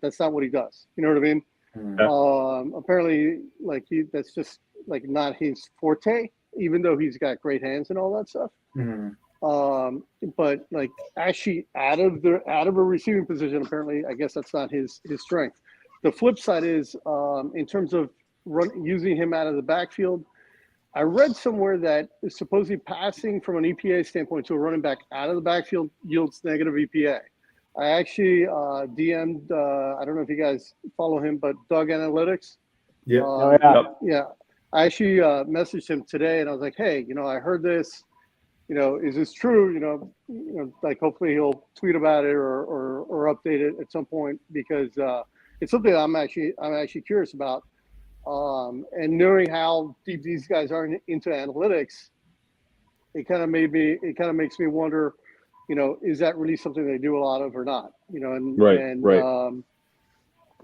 That's not what he does. You know what I mean? Apparently, like that's just like not his forte, even though he's got great hands and all that stuff. But like actually out of a receiving position, apparently, I guess that's not his strength. The flip side is in terms of using him out of the backfield. I read somewhere that supposedly passing from an EPA standpoint to a running back out of the backfield yields negative EPA. I actually DM'd, I don't know if you guys follow him, but Doug Analytics. Yeah. I actually messaged him today and I was like, hey, I heard this, is this true? Like hopefully he'll tweet about it or update it at some point because it's something I'm actually curious about. And knowing how deep these guys are into analytics, it kind of makes me wonder, is that really something they do a lot of or not?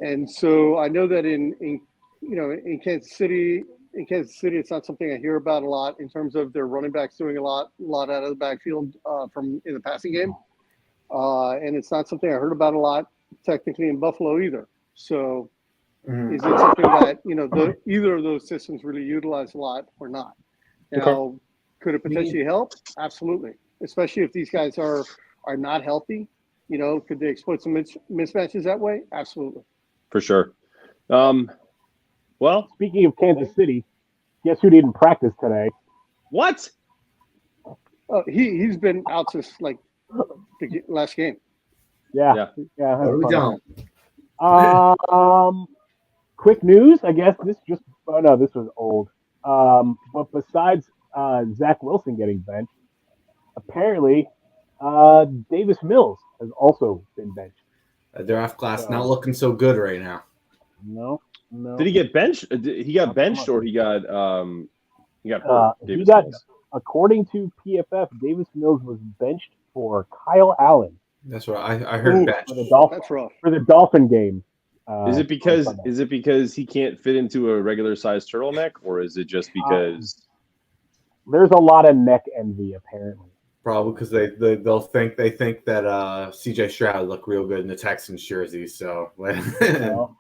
And so I know that in Kansas City, it's not something I hear about a lot in terms of their running backs doing a lot out of the backfield from in the passing game, and it's not something I heard about a lot technically in Buffalo either. So. Is it something that either of those systems really utilize a lot or not? Now, could it potentially help? Absolutely, especially if these guys are not healthy. Could they exploit some mismatches that way? Absolutely,
for sure. Well,
speaking of Kansas City, guess who didn't practice today?
What?
He's been out since like the last game.
Yeah.
We
don't. Quick news, I guess this was old. But besides Zach Wilson getting benched, apparently Davis Mills has also been benched.
The draft class not looking so good right now.
No.
Did he get benched? He got benched, or he got
hurt? According to PFF, Davis Mills was benched for Kyle Allen.
That's right. I heard benched.
That's rough.
For the Dolphin game.
Is it because he can't fit into a regular sized turtleneck, or is it just because
there's a lot of neck envy apparently?
Probably because they think that CJ Stroud looked real good in the Texans jersey, so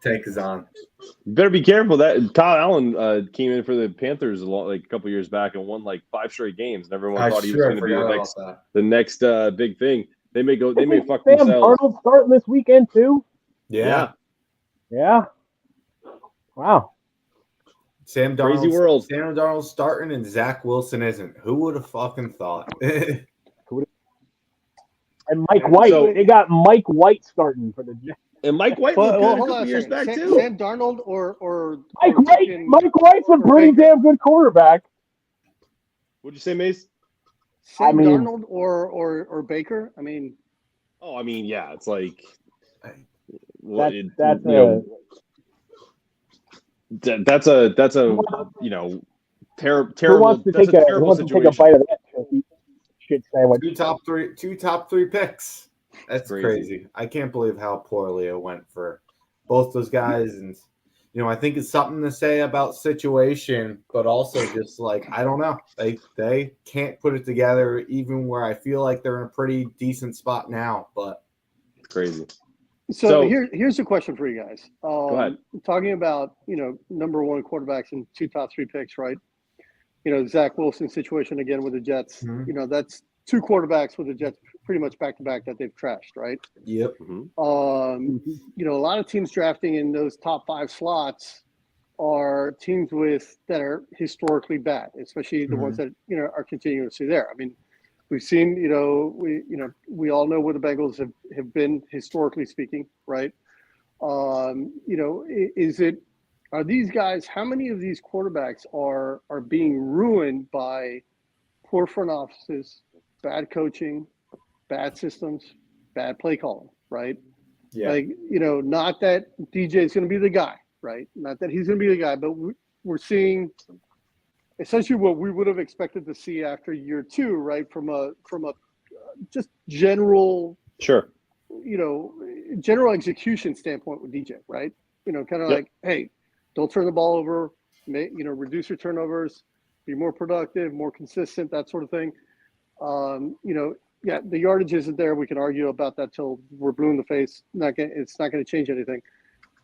take is on.
You better be careful. That Kyle Allen came in for the Panthers a couple years back and won like 5 straight games, and everyone thought he was going to be the next big thing. They may fuck
Sam
themselves.
Darnold starting this weekend too.
Yeah.
Wow.
Sam Darnold's starting and Zach Wilson isn't. Who would have fucking thought?
And Mike White. They got Mike White starting for the Jets.
And Mike White looked good a couple years back too.
Sam Darnold or
Mike White. Mike White's a pretty damn good quarterback.
What'd you say, Mace?
Sam Darnold or Baker?
Yeah. It's like that's a terrible. That's a terrible situation.
Take a bite of that shit sandwich.
Two top three picks. That's crazy. I can't believe how poorly it went for both those guys, and I think it's something to say about situation, but also just like I don't know, they can't put it together, even where I feel like they're in a pretty decent spot now, but
crazy.
So here's a question for you guys.
Go ahead.
Talking about, number one quarterbacks and 2 top 3 picks, right? Zach Wilson situation again with the Jets.
Mm-hmm.
That's 2 quarterbacks with the Jets pretty much back to back that they've trashed, right?
Yep.
A lot of teams drafting in those top 5 slots are teams that are historically bad, especially the ones that are continuously there. We've seen, we all know where the Bengals have been historically speaking, right? Are these guys, how many of these quarterbacks are being ruined by poor front offices, bad coaching, bad systems, bad play calling, right?
Yeah.
Not that DJ is going to be the guy, right? Not that he's going to be the guy, but we're seeing essentially what we would have expected to see after year 2, right? From a just general, general execution standpoint with DJ, right? Like, hey, don't turn the ball over, reduce your turnovers, be more productive, more consistent, that sort of thing. The yardage isn't there. We can argue about that till we're blue in the face. It's not going to change anything.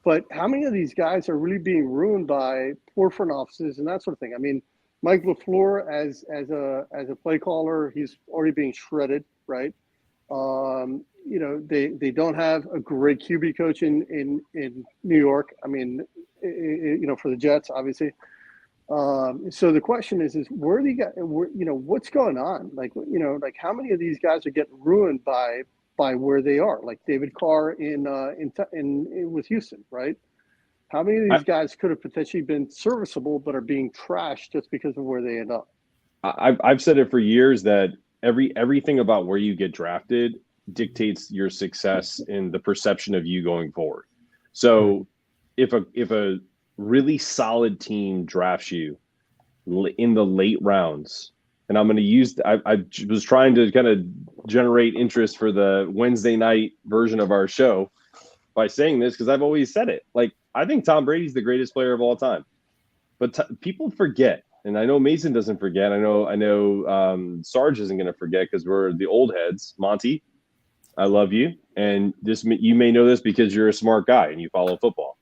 But how many of these guys are really being ruined by poor front offices and that sort of thing? I mean, Mike LaFleur as a play caller, he's already being shredded, right? You know, they don't have a great QB coach in New York. I mean, you know, for the Jets, obviously. So the question is where do you got, you know, what's going on? Like, you know, like how many of these guys are getting ruined by where they are? Like David Carr in with Houston, right? How many of these guys could have potentially been serviceable but are being trashed just because of where they end up?
I've said it for years that everything about where you get drafted dictates your success in the perception of you going forward. So if a really solid team drafts you in the late rounds, and I'm going to use I was trying to kind of generate interest for the Wednesday night version of our show by saying this because I've always said it. Like, I think Tom Brady's the greatest player of all time, but people forget, and I know Mason doesn't forget. I know Sarge isn't going to forget because we're the old heads. Monty, I love you, and you may know this because you're a smart guy and you follow football.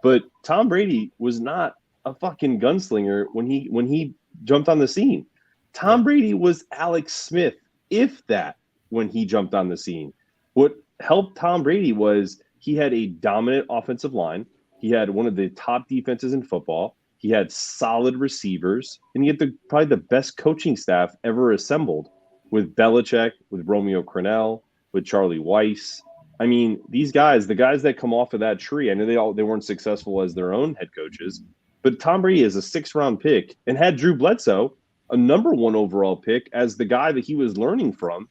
But Tom Brady was not a fucking gunslinger when he jumped on the scene. Tom Brady was Alex Smith, if that, when he jumped on the scene. What helped Tom Brady was he had a dominant offensive line. He had one of the top defenses in football. He had solid receivers, and he had probably the best coaching staff ever assembled with Belichick, with Romeo Crennel, with Charlie Weiss. I mean, these guys, the guys that come off of that tree, I know they weren't successful as their own head coaches, but Tom Brady is a 6th-round pick and had Drew Bledsoe, a number 1 overall pick, as the guy that he was learning from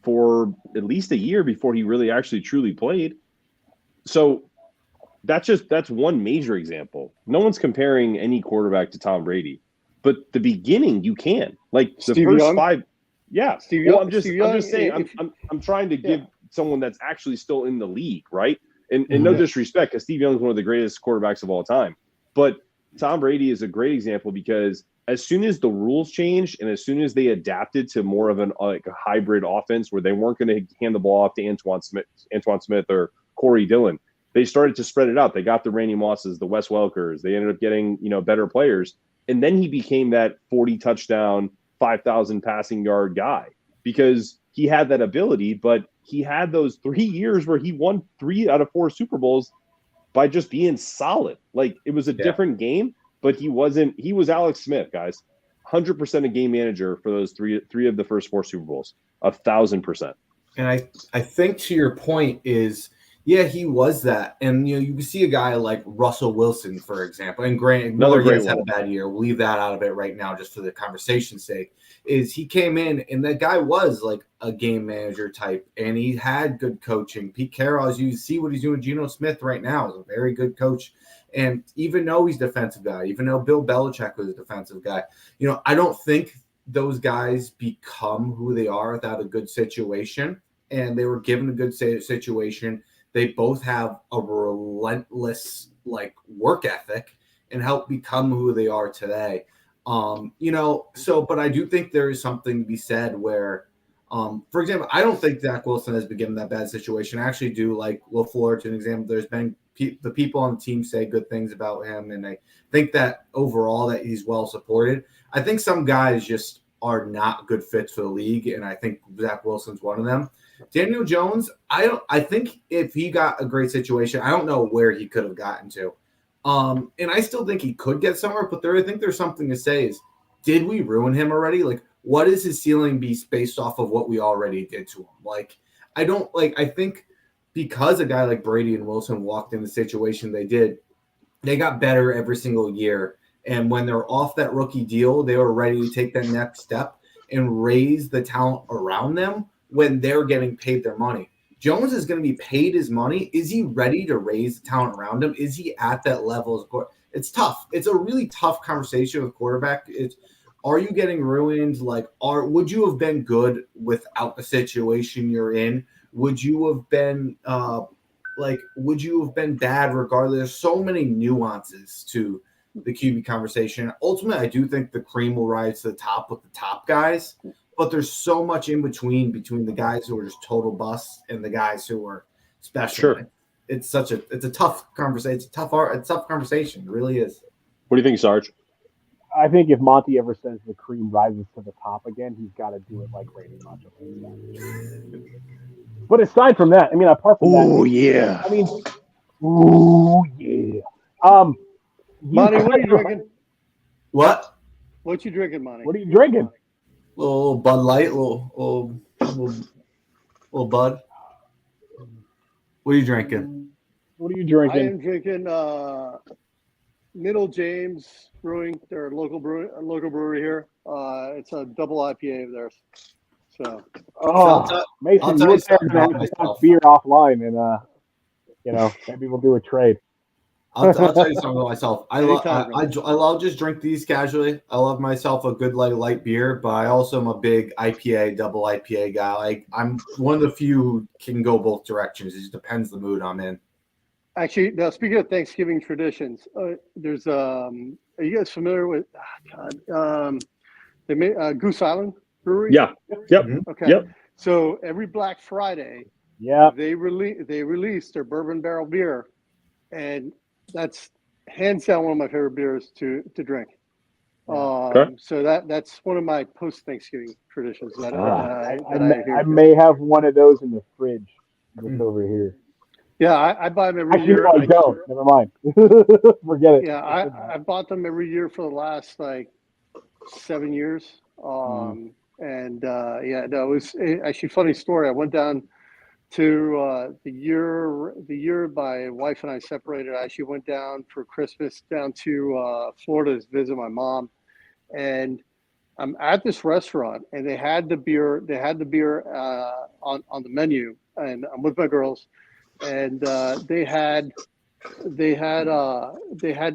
for at least a year before he really actually truly played. So that's one major example. No one's comparing any quarterback to Tom Brady, but the beginning you can. Like the
Steve
first
Young?
5, yeah.
Steve
Well,
Young,
I'm just saying. I'm trying to give someone that's actually still in the league, right? And no disrespect, because Steve Young is one of the greatest quarterbacks of all time, but Tom Brady is a great example because as soon as the rules changed and as soon as they adapted to more of a hybrid offense where they weren't going to hand the ball off to Antoine Smith or Corey Dillon, they started to spread it out. They got the Randy Mosses, the Wes Welkers. They ended up getting, better players. And then he became that 40 touchdown, 5,000 passing yard guy because he had that ability, but he had those 3 years where he won 3 out of 4 Super Bowls by just being solid. Like, it was a different game, but he was Alex Smith, guys. 100% a game manager for those three of the first 4 Super Bowls. 1,000%.
And I think to your point is, yeah, he was that. And, you can see a guy like Russell Wilson, for example, and Grant, another great had a bad year. We'll leave that out of it right now just for the conversation's sake, is he came in and that guy was like a game manager type and he had good coaching. Pete Carroll, as you see what he's doing with Geno Smith right now, is a very good coach. And even though he's a defensive guy, even though Bill Belichick was a defensive guy, I don't think those guys become who they are without a good situation. And they were given a good situation. They both have a relentless work ethic and help become who they are today. But I do think there is something to be said where, for example, I don't think Zach Wilson has been given that bad situation. I actually do like LaFleur to an example. There's been the people on the team say good things about him, and I think that overall that he's well supported. I think some guys just are not good fits for the league, and I think Zach Wilson's one of them. Daniel Jones, I think if he got a great situation, I don't know where he could have gotten to. And I still think he could get somewhere, but I think there's something to say is, did we ruin him already? Like, what is his ceiling based off of what we already did to him? I think because a guy like Brady and Wilson walked in the situation they did, they got better every single year. And when they're off that rookie deal, they were ready to take that next step and raise the talent around them when they're getting paid their money. Jones is going to be paid his money. Is he ready to raise the talent around him? Is he at that level? It's tough. It's a really tough conversation with quarterback. Are you getting ruined? Would you have been good without the situation you're in? Would you have been would you have been bad regardless? There's so many nuances to the QB conversation. Ultimately, I do think the cream will rise to the top with the top guys. But there's so much in between the guys who are just total busts and the guys who are special.
Sure.
it's a tough conversation. It's a tough conversation. It really is.
What do you think, Sarge?
I think if Monty ever says the cream rises to the top again, he's got to do it like Brady Macho. But aside from that, I mean, apart from that,
yeah.
I mean, ooh yeah.
Monty, what are you drinking?
What?
What you drinking, Monty?
What are you drinking?
Little Bud Light, little Bud. What are you drinking?
What are you
I
drinking?
am drinking Middle James Brewing. They're a local brewery here. It's a double IPA of theirs. So
Oh, Mason,
I'll
you
tell
were
you
there
something
to
about
have
myself.
beer offline, and maybe we'll do a trade.
I'll tell you something about myself. I
Anytime,
love just drink these casually. I love myself a good light beer, but I also am a big IPA, double IPA guy. Like I'm one of the few who can go both directions. It just depends the mood I'm in.
actually, now speaking of Thanksgiving traditions, there's are you guys familiar with? They made Goose Island Brewery.
Yeah. Yep.
Okay.
Yep.
So every Black Friday,
Yeah.
they release their bourbon barrel beer, and that's hands down one of my favorite beers to drink.
Okay.
So that's one of my post Thanksgiving traditions. That
I may have one of those in the fridge just over here.
Yeah, I buy them every
Actually,
year.
no, I don't. Never mind. Forget it.
Yeah, I bought them every year for the last like 7 years. And it was actually funny story. I went down to the year my wife and I separated. I actually went down for Christmas down to Florida to visit my mom, and I'm at this restaurant and they had the beer on the menu, and I'm with my girls, and they had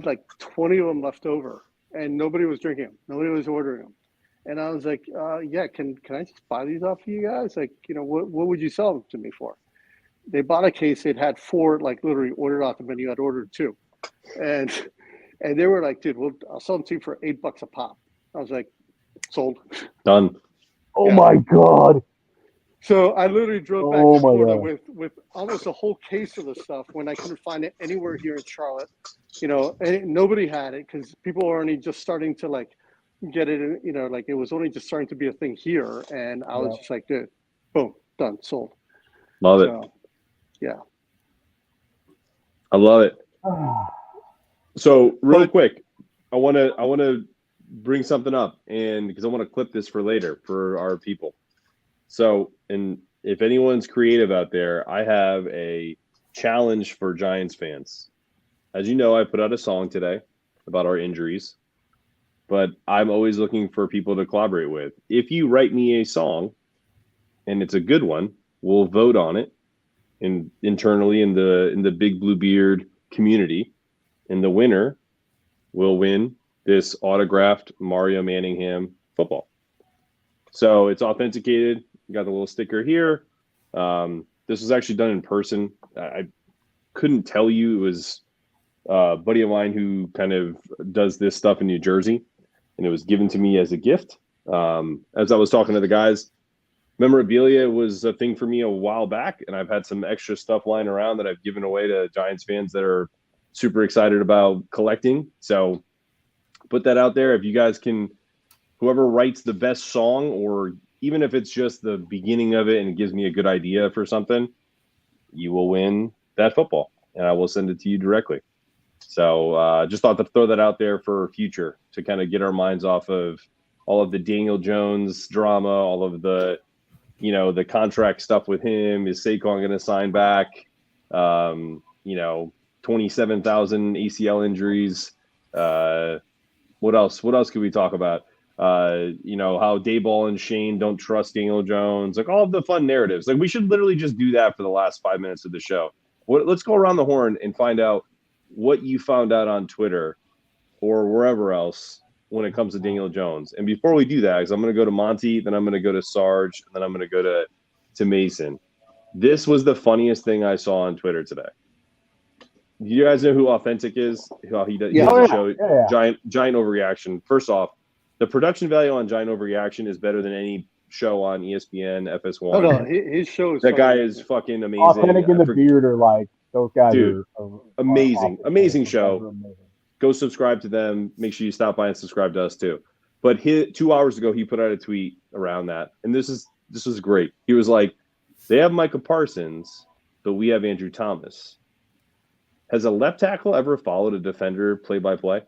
like 20 of them left over, and nobody was drinking them. Nobody was ordering them. And I was like, yeah, can I just buy these off of you guys? Like, what would you sell them to me for? They bought a case. They'd had 4, like literally ordered off the menu. I'd ordered 2. And they were like, dude, I'll sell them to you for $8 a pop. I was like, sold.
Done.
Oh my God.
So I literally drove back
Oh
to
my
Florida
God.
with almost a whole case of the stuff when I couldn't find it anywhere here in Charlotte. And nobody had it because people were only just starting to like get it, like it was only just starting to be a thing here. And I was just like, dude, boom, done, sold.
Love it.
So, yeah.
I love it. So real quick, I want to bring something up, and because I want to clip this for later for our people. So, and if anyone's creative out there, I have a challenge for Giants fans. As you know, I put out a song today about our injuries, but I'm always looking for people to collaborate with. If you write me a song and it's a good one, we'll vote on it internally in the Big Blue Beard community, and the winner will win this autographed Mario Manningham football. So it's authenticated. You got the little sticker here. This was actually done in person. I couldn't tell you. It was a buddy of mine who kind of does this stuff in New Jersey, and it was given to me as a gift. As I was talking to the guys, memorabilia was a thing for me a while back, and I've had some extra stuff lying around that I've given away to Giants fans that are super excited about collecting. So put that out there. If you guys can, whoever writes the best song, or even if it's just the beginning of it and it gives me a good idea for something, you will win that football, and I will send it to you directly. So just thought to throw that out there for future to kind of get our minds off of all of the Daniel Jones drama, all of the, the contract stuff with him. Is Saquon going to sign back? 27,000 ACL injuries. What else? What else could we talk about? How Dayball and Shane don't trust Daniel Jones, like all of the fun narratives. Like we should literally just do that for the last 5 minutes of the show. Let's go around the horn and find out what you found out on Twitter or wherever else when it comes to Daniel Jones. And before we do that, because I'm going to go to Monty, then I'm going to go to Sarge, and then I'm going to go to Mason. This was the funniest thing I saw on Twitter today. Do you guys know who Authentic is? How he does, he does a show, Giant Overreaction. First off, the production value on Giant Overreaction is better than any show on ESPN, FS1.
Oh, no, his show is
that guy is fucking amazing.
Authentic and the Beard are like Those guys
Dude,
are
amazing.
awesome.
Amazing
Those
show.
guys are amazing.
Go subscribe to them. Make sure you stop by and subscribe to us too. But 2 hours ago, he put out a tweet around that, and this was great. He was like, "They have Micah Parsons, but we have Andrew Thomas. Has a left tackle ever followed a defender play-by-play?"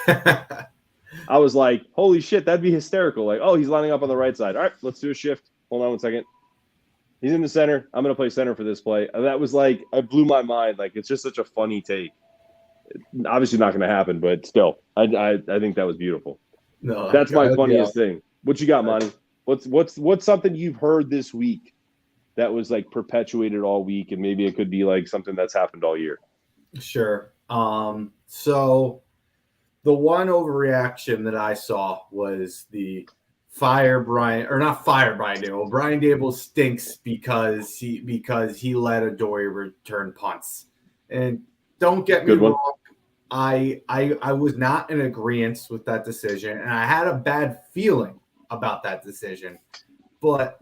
I was like, "Holy shit, that'd be hysterical!" Like, "Oh, he's lining up on the right side. All right, let's do a shift. Hold on 1 second. He's in the center. I'm going to play center for this play." And that was like, it blew my mind. Like, it's just such a funny take. Obviously not going to happen, but still, I think that was beautiful.
No,
That's my funniest thing. What you got, Monty? What's something you've heard this week that was like perpetuated all week, and maybe it could be like something that's happened all year?
Sure. So the one overreaction that I saw was the Brian Dable. Brian Dable stinks because he let Adoree return punts. And don't get me wrong, I was not in agreement with that decision, and I had a bad feeling about that decision. But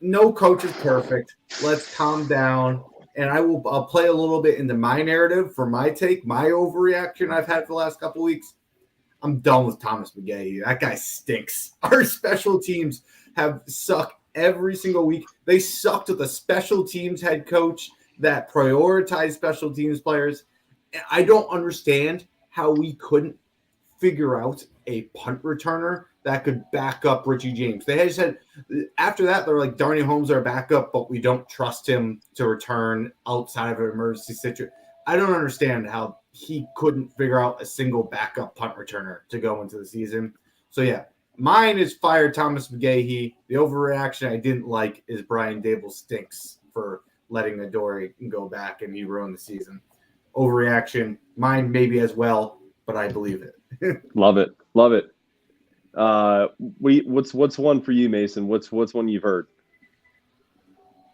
no coach is perfect. Let's calm down. And I'll play a little bit into my narrative for my take, my overreaction I've had for the last couple of weeks. I'm done with Thomas McGahee. That guy stinks. Our special teams have sucked every single week. They sucked with a special teams head coach that prioritized special teams players. I don't understand how we couldn't figure out a punt returner that could back up Richie James. They had said after that, they're like, Darnay Holmes our backup, but we don't trust him to return outside of an emergency situation. I don't understand how he couldn't figure out a single backup punt returner to go into the season. So yeah, mine is fire Thomas McGahee. The overreaction I didn't like is Brian Dable stinks for letting Adoree go back and he ruined the season. Overreaction, mine maybe as well, but I believe it.
Love it. What's one for you, Mason? What's one you've heard?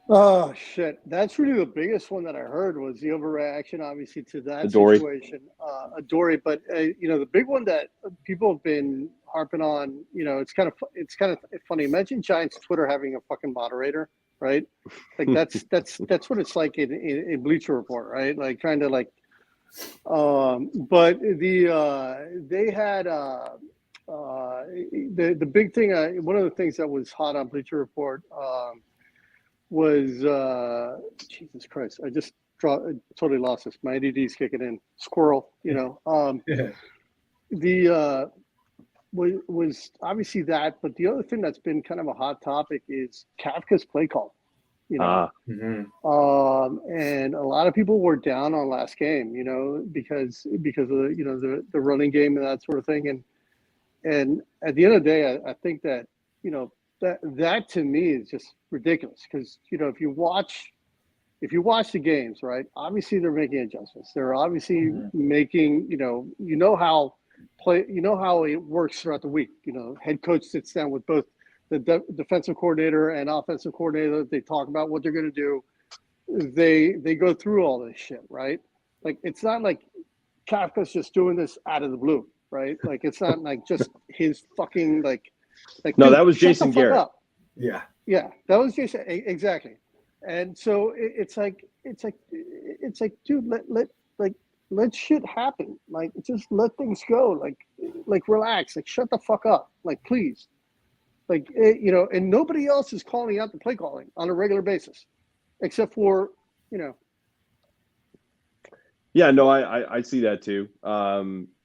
Oh shit! That's really the biggest one that I heard was the overreaction, obviously, to that
Adoree.
situation, Adoree. But the big one that people have been harping on, it's kind of funny. Imagine Giants Twitter having a fucking moderator, right? Like that's what it's like in Bleacher Report, right? Like trying to like, but they had the big thing. One of the things that was hot on Bleacher Report. Was Jesus Christ? I just totally lost this. My ADD's kicking in. Squirrel, The was obviously that, but the other thing that's been kind of a hot topic is Kafka's play call. And a lot of people were down on last game, because of the running game and that sort of thing, and at the end of the day, I think that that to me is just ridiculous because if you watch the games, right, obviously they're making adjustments. They're obviously making how it works throughout the week. Head coach sits down with both the defensive coordinator and offensive coordinator. They talk about what they're going to do. They go through all this shit, right? Like it's not like Kafka's just doing this out of the blue, right? Like it's not like just his fucking like
no,
dude,
that was Jason Garrett.
Up.
Yeah,
that was Jason exactly. And so it's like, dude, let shit happen. Like just let things go. Like relax. Like shut the fuck up. Like please. Like and nobody else is calling out the play calling on a regular basis, except for
Yeah, no, I see that too.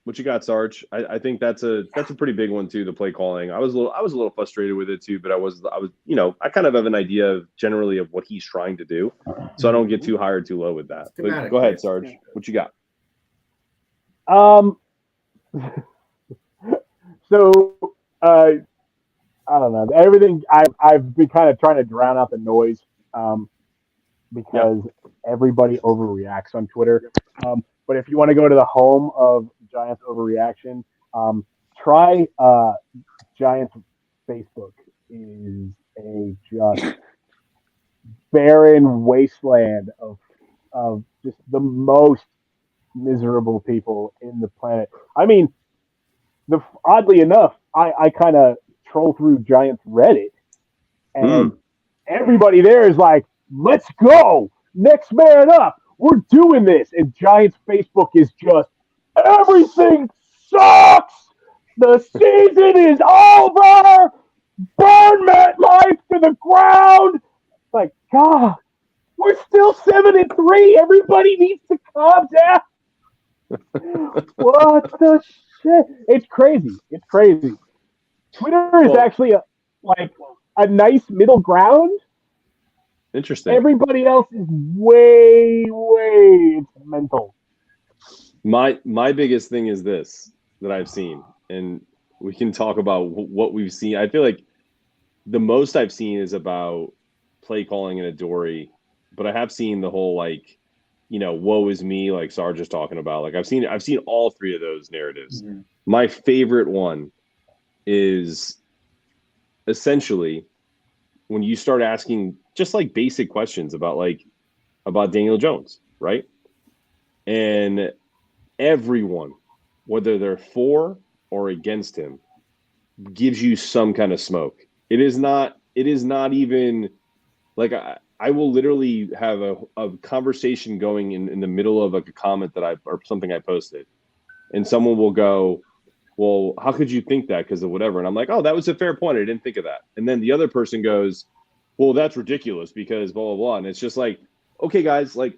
What you got, Sarge? I think that's a pretty big one too. The play calling. I was a little frustrated with it too, but I was I kind of have an idea generally of what he's trying to do, so I don't get too high or too low with that. But go ahead, Sarge. What you got?
So I don't know. Everything I've been kind of trying to drown out the noise because everybody overreacts on Twitter. But if you want to go to the home of Giants overreaction, try Giants Facebook is a just barren wasteland of just the most miserable people in the planet. I mean, oddly enough, I kind of troll through Giants Reddit, and everybody there is like, "Let's go, next man up. we're doing this. And Giants Facebook is just, everything sucks. The season is over. Burn MetLife to the ground. Like, God, we're still 7-3. Everybody needs to calm down. What the shit? It's crazy. It's crazy. Twitter is actually a nice middle ground.
Interesting.
Everybody else is way it's mental.
My biggest thing is this that I've seen, and we can talk about what we've seen. I feel like the most I've seen is about play calling and Adoree', but I have seen the whole woe is me, like Sarge is talking about. Like I've seen all three of those narratives. Mm-hmm. My favorite one is essentially when you start asking just like basic questions about Daniel Jones, right? And everyone, whether they're for or against him, gives you some kind of smoke. It is not even like I will literally have a conversation going in the middle of like a comment or something I posted, and someone will go, well, how could you think that because of whatever? And I'm like, oh, that was a fair point. I didn't think of that. And then the other person goes, well, that's ridiculous because blah, blah, blah. And it's just like, okay, guys, like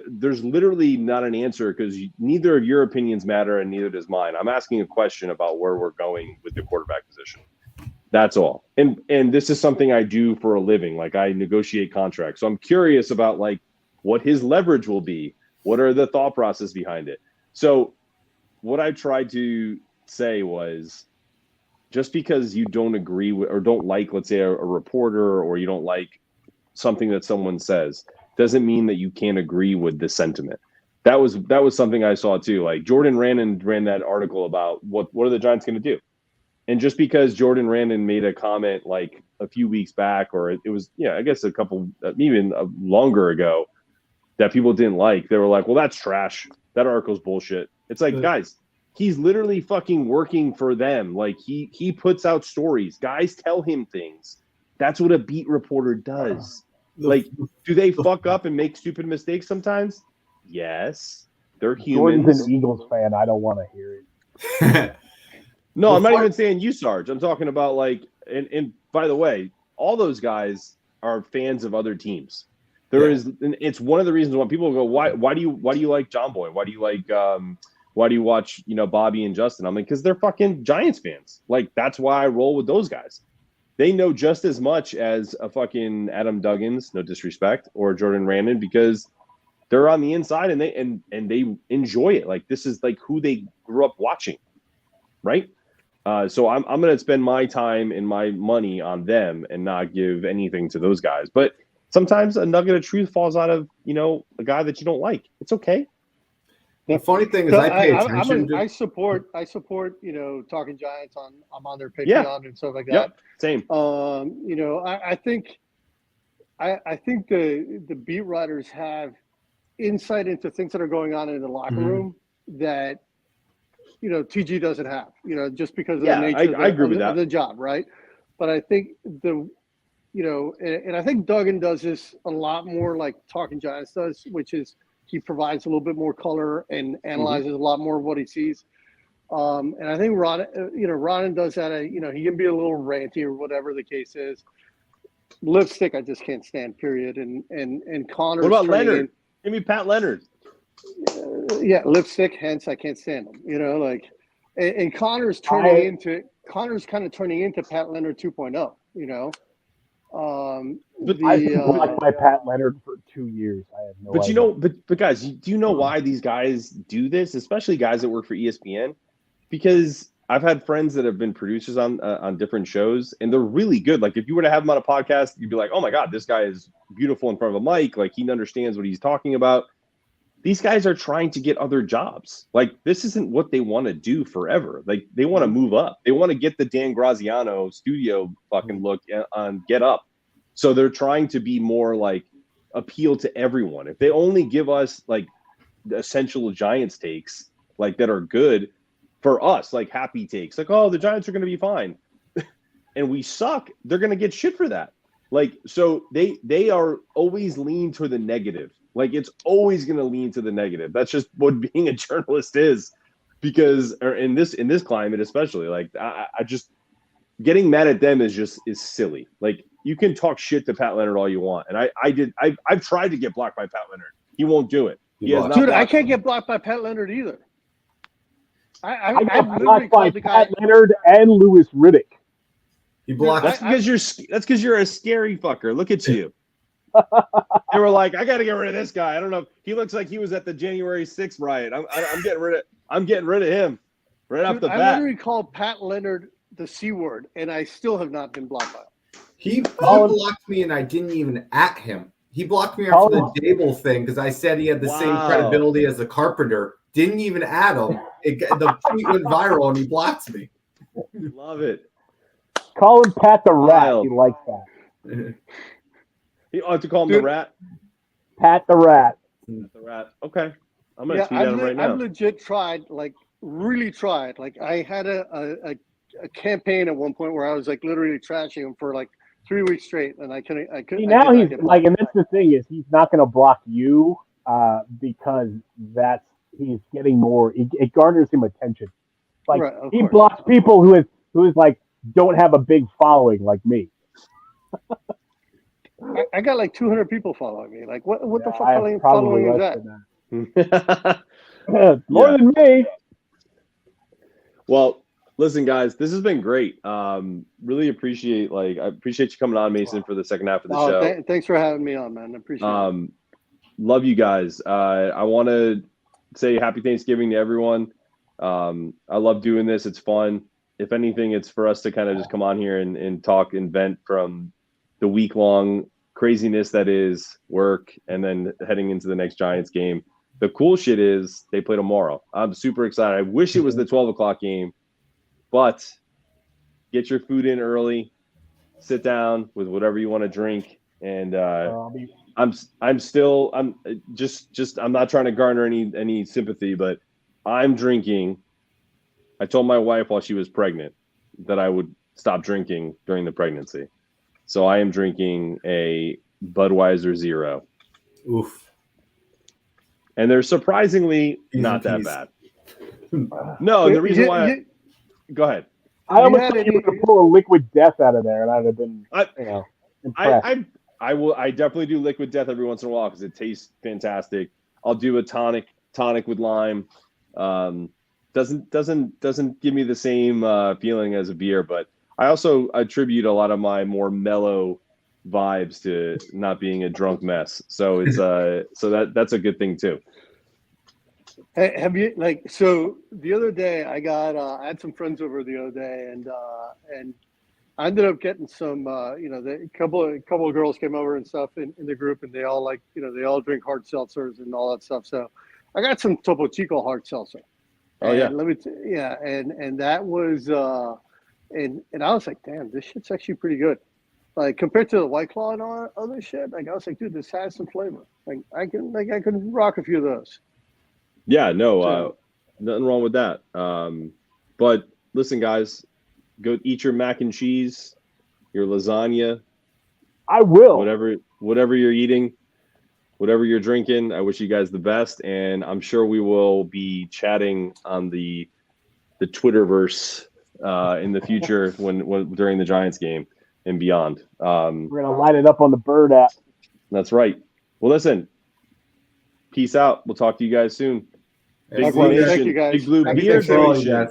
there's literally not an answer because neither of your opinions matter and neither does mine. I'm asking a question about where we're going with the quarterback position. That's all. And this is something I do for a living. Like I negotiate contracts. So I'm curious about like what his leverage will be. What are the thought process behind it? So what I tried to say was just because you don't agree with or don't like, let's say, a reporter or you don't like something that someone says doesn't mean that you can't agree with the sentiment. That was something I saw too. Like Jordan Raanan ran that article about what are the Giants going to do? And just because Jordan Raanan made a comment like a few weeks back, or it was, I guess a couple, even longer ago, that people didn't like, they were like, well, that's trash. That article's bullshit. It's like, guys, he's literally fucking working for them. Like he puts out stories. Guys tell him things. That's what a beat reporter does. Like, do they fuck up and make stupid mistakes sometimes? Yes. They're humans.
Jordan's an Eagles fan. I don't want to hear it.
No, I'm not even saying you, Sarge. I'm talking about like, and by the way, all those guys are fans of other teams. It's one of the reasons why people go, why do you like John Boy? Why do you watch, Bobby and Justin? I'm like, because they're fucking Giants fans. Like, that's why I roll with those guys. They know just as much as a fucking Adam Duggins, no disrespect, or Jordan Raanan, because they're on the inside and they enjoy it. Like, this is like who they grew up watching, right? So I'm going to spend my time and my money on them and not give anything to those guys. But sometimes a nugget of truth falls out of, a guy that you don't like. It's okay.
The funny thing is, I pay attention.
I support, Talking Giants I'm on their Patreon and stuff like that.
Yep. Same.
I think the beat writers have insight into things that are going on in the locker room that, TG doesn't have, just because of the nature of the job, right? But I think and I think Duggan does this a lot more like Talking Giants does, which is he provides a little bit more color and analyzes a lot more of what he sees. And I think Raanan does that. He can be a little ranty or whatever the case is. Lipstick, I just can't stand. Period. And Connor.
What about Leonard? Give me Pat Leonard.
Lipstick. Hence, I can't stand him. And Connor's kind of turning into Pat Leonard 2.0.
But I've been like my Pat Leonard for 2 years. I have no idea.
But guys, do you know why these guys do this? Especially guys that work for ESPN, because I've had friends that have been producers on different shows, and they're really good. Like if you were to have them on a podcast, you'd be like, oh my God, this guy is beautiful in front of a mic. Like he understands what he's talking about. These guys are trying to get other jobs. Like this isn't what they want to do forever. Like they want to move up. They want to get the Dan Graziano studio fucking look on Get Up. So they're trying to be more like appeal to everyone. If they only give us like the essential Giants takes, like that are good for us, like happy takes, like, oh, the Giants are going to be fine. And we suck. They're going to get shit for that. Like, so they are always lean to the negative. Like it's always going to lean to the negative. That's just what being a journalist is, because or in this climate especially, like I just getting mad at them is silly. Like you can talk shit to Pat Leonard all you want, and I've tried to get blocked by Pat Leonard. He won't do it.
Dude, I can't get blocked by Pat Leonard either.
I got blocked by Pat Leonard and Louis Riddick.
He blocked.
That's because you're a scary fucker. Look at you. They were like, I got to get rid of this guy. I don't know. He looks like he was at the January 6th riot. I'm getting rid of him right off the bat.
I literally called Pat Leonard the C word, and I still have not been blocked by him.
He blocked me, and I didn't even at him. He blocked me after the Dable thing because I said he had the same credibility as the Carpenter. Didn't even add him. The tweet went viral, and he blocked me.
Love it.
Call him Pat the Rat. He likes that.
You ought to call him the Rat.
Pat the Rat.
The Rat. Okay. I'm gonna tweet at him right now.
I've legit tried, like really tried. Like I had a campaign at one point where I was like literally trashing him for like 3 weeks straight, and I couldn't.
See, now he's like, and that's the thing is he's not going to block you because he's getting more. It garners him attention. Like he blocks people who is like don't have a big following like me.
I got like 200 people following me. Like what the fuck following is that?
More than me.
Well, listen, guys, this has been great. Really appreciate I appreciate you coming on, Mason, for the second half of the show.
Thanks for having me on, man. I appreciate it.
Love you guys. I want to say happy Thanksgiving to everyone. I love doing this. It's fun. If anything, it's for us to kind of just come on here and talk and vent from the week-long craziness that is work and then heading into the next Giants game. The cool shit is they play tomorrow. I'm super excited. I wish it was the 12 o'clock game, but get your food in early, sit down with whatever you want to drink. And I'm not trying to garner any sympathy, but I'm drinking. I told my wife while she was pregnant that I would stop drinking during the pregnancy. So I am drinking a Budweiser Zero.
Oof.
And they're surprisingly not that bad. No, the reason why go ahead.
I almost thought you were going to pull a Liquid Death out of there, and I'd have been, impressed.
I definitely do Liquid Death every once in a while because it tastes fantastic. I'll do a tonic with lime. Doesn't give me the same feeling as a beer, but I also attribute a lot of my more mellow vibes to not being a drunk mess. So it's that's a good thing too.
Hey, have you so the other day I had some friends over the other day and I ended up getting some a couple of girls came over and stuff in the group, and they all they all drink hard seltzers and all that stuff. So I got some Topo Chico hard seltzer.
Oh yeah.
And that was and I was like, damn, this shit's actually pretty good. Like compared to the White Claw and all that other shit, like I was like, dude, this has some flavor. Like I could rock a few of those.
Yeah, no, nothing wrong with that. But listen, guys, go eat your mac and cheese, your lasagna.
I will.
Whatever you're eating, whatever you're drinking. I wish you guys the best, and I'm sure we will be chatting on the Twitterverse in the future when during the Giants game and beyond.
We're gonna light it up on the Bird app.
That's right. Well, listen. Peace out. We'll talk to you guys soon.
Big Blue Nation. Thank you guys.
Big Blue Beers Nation.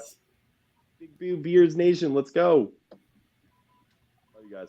Big Blue Beers Nation. Let's go. Love you guys.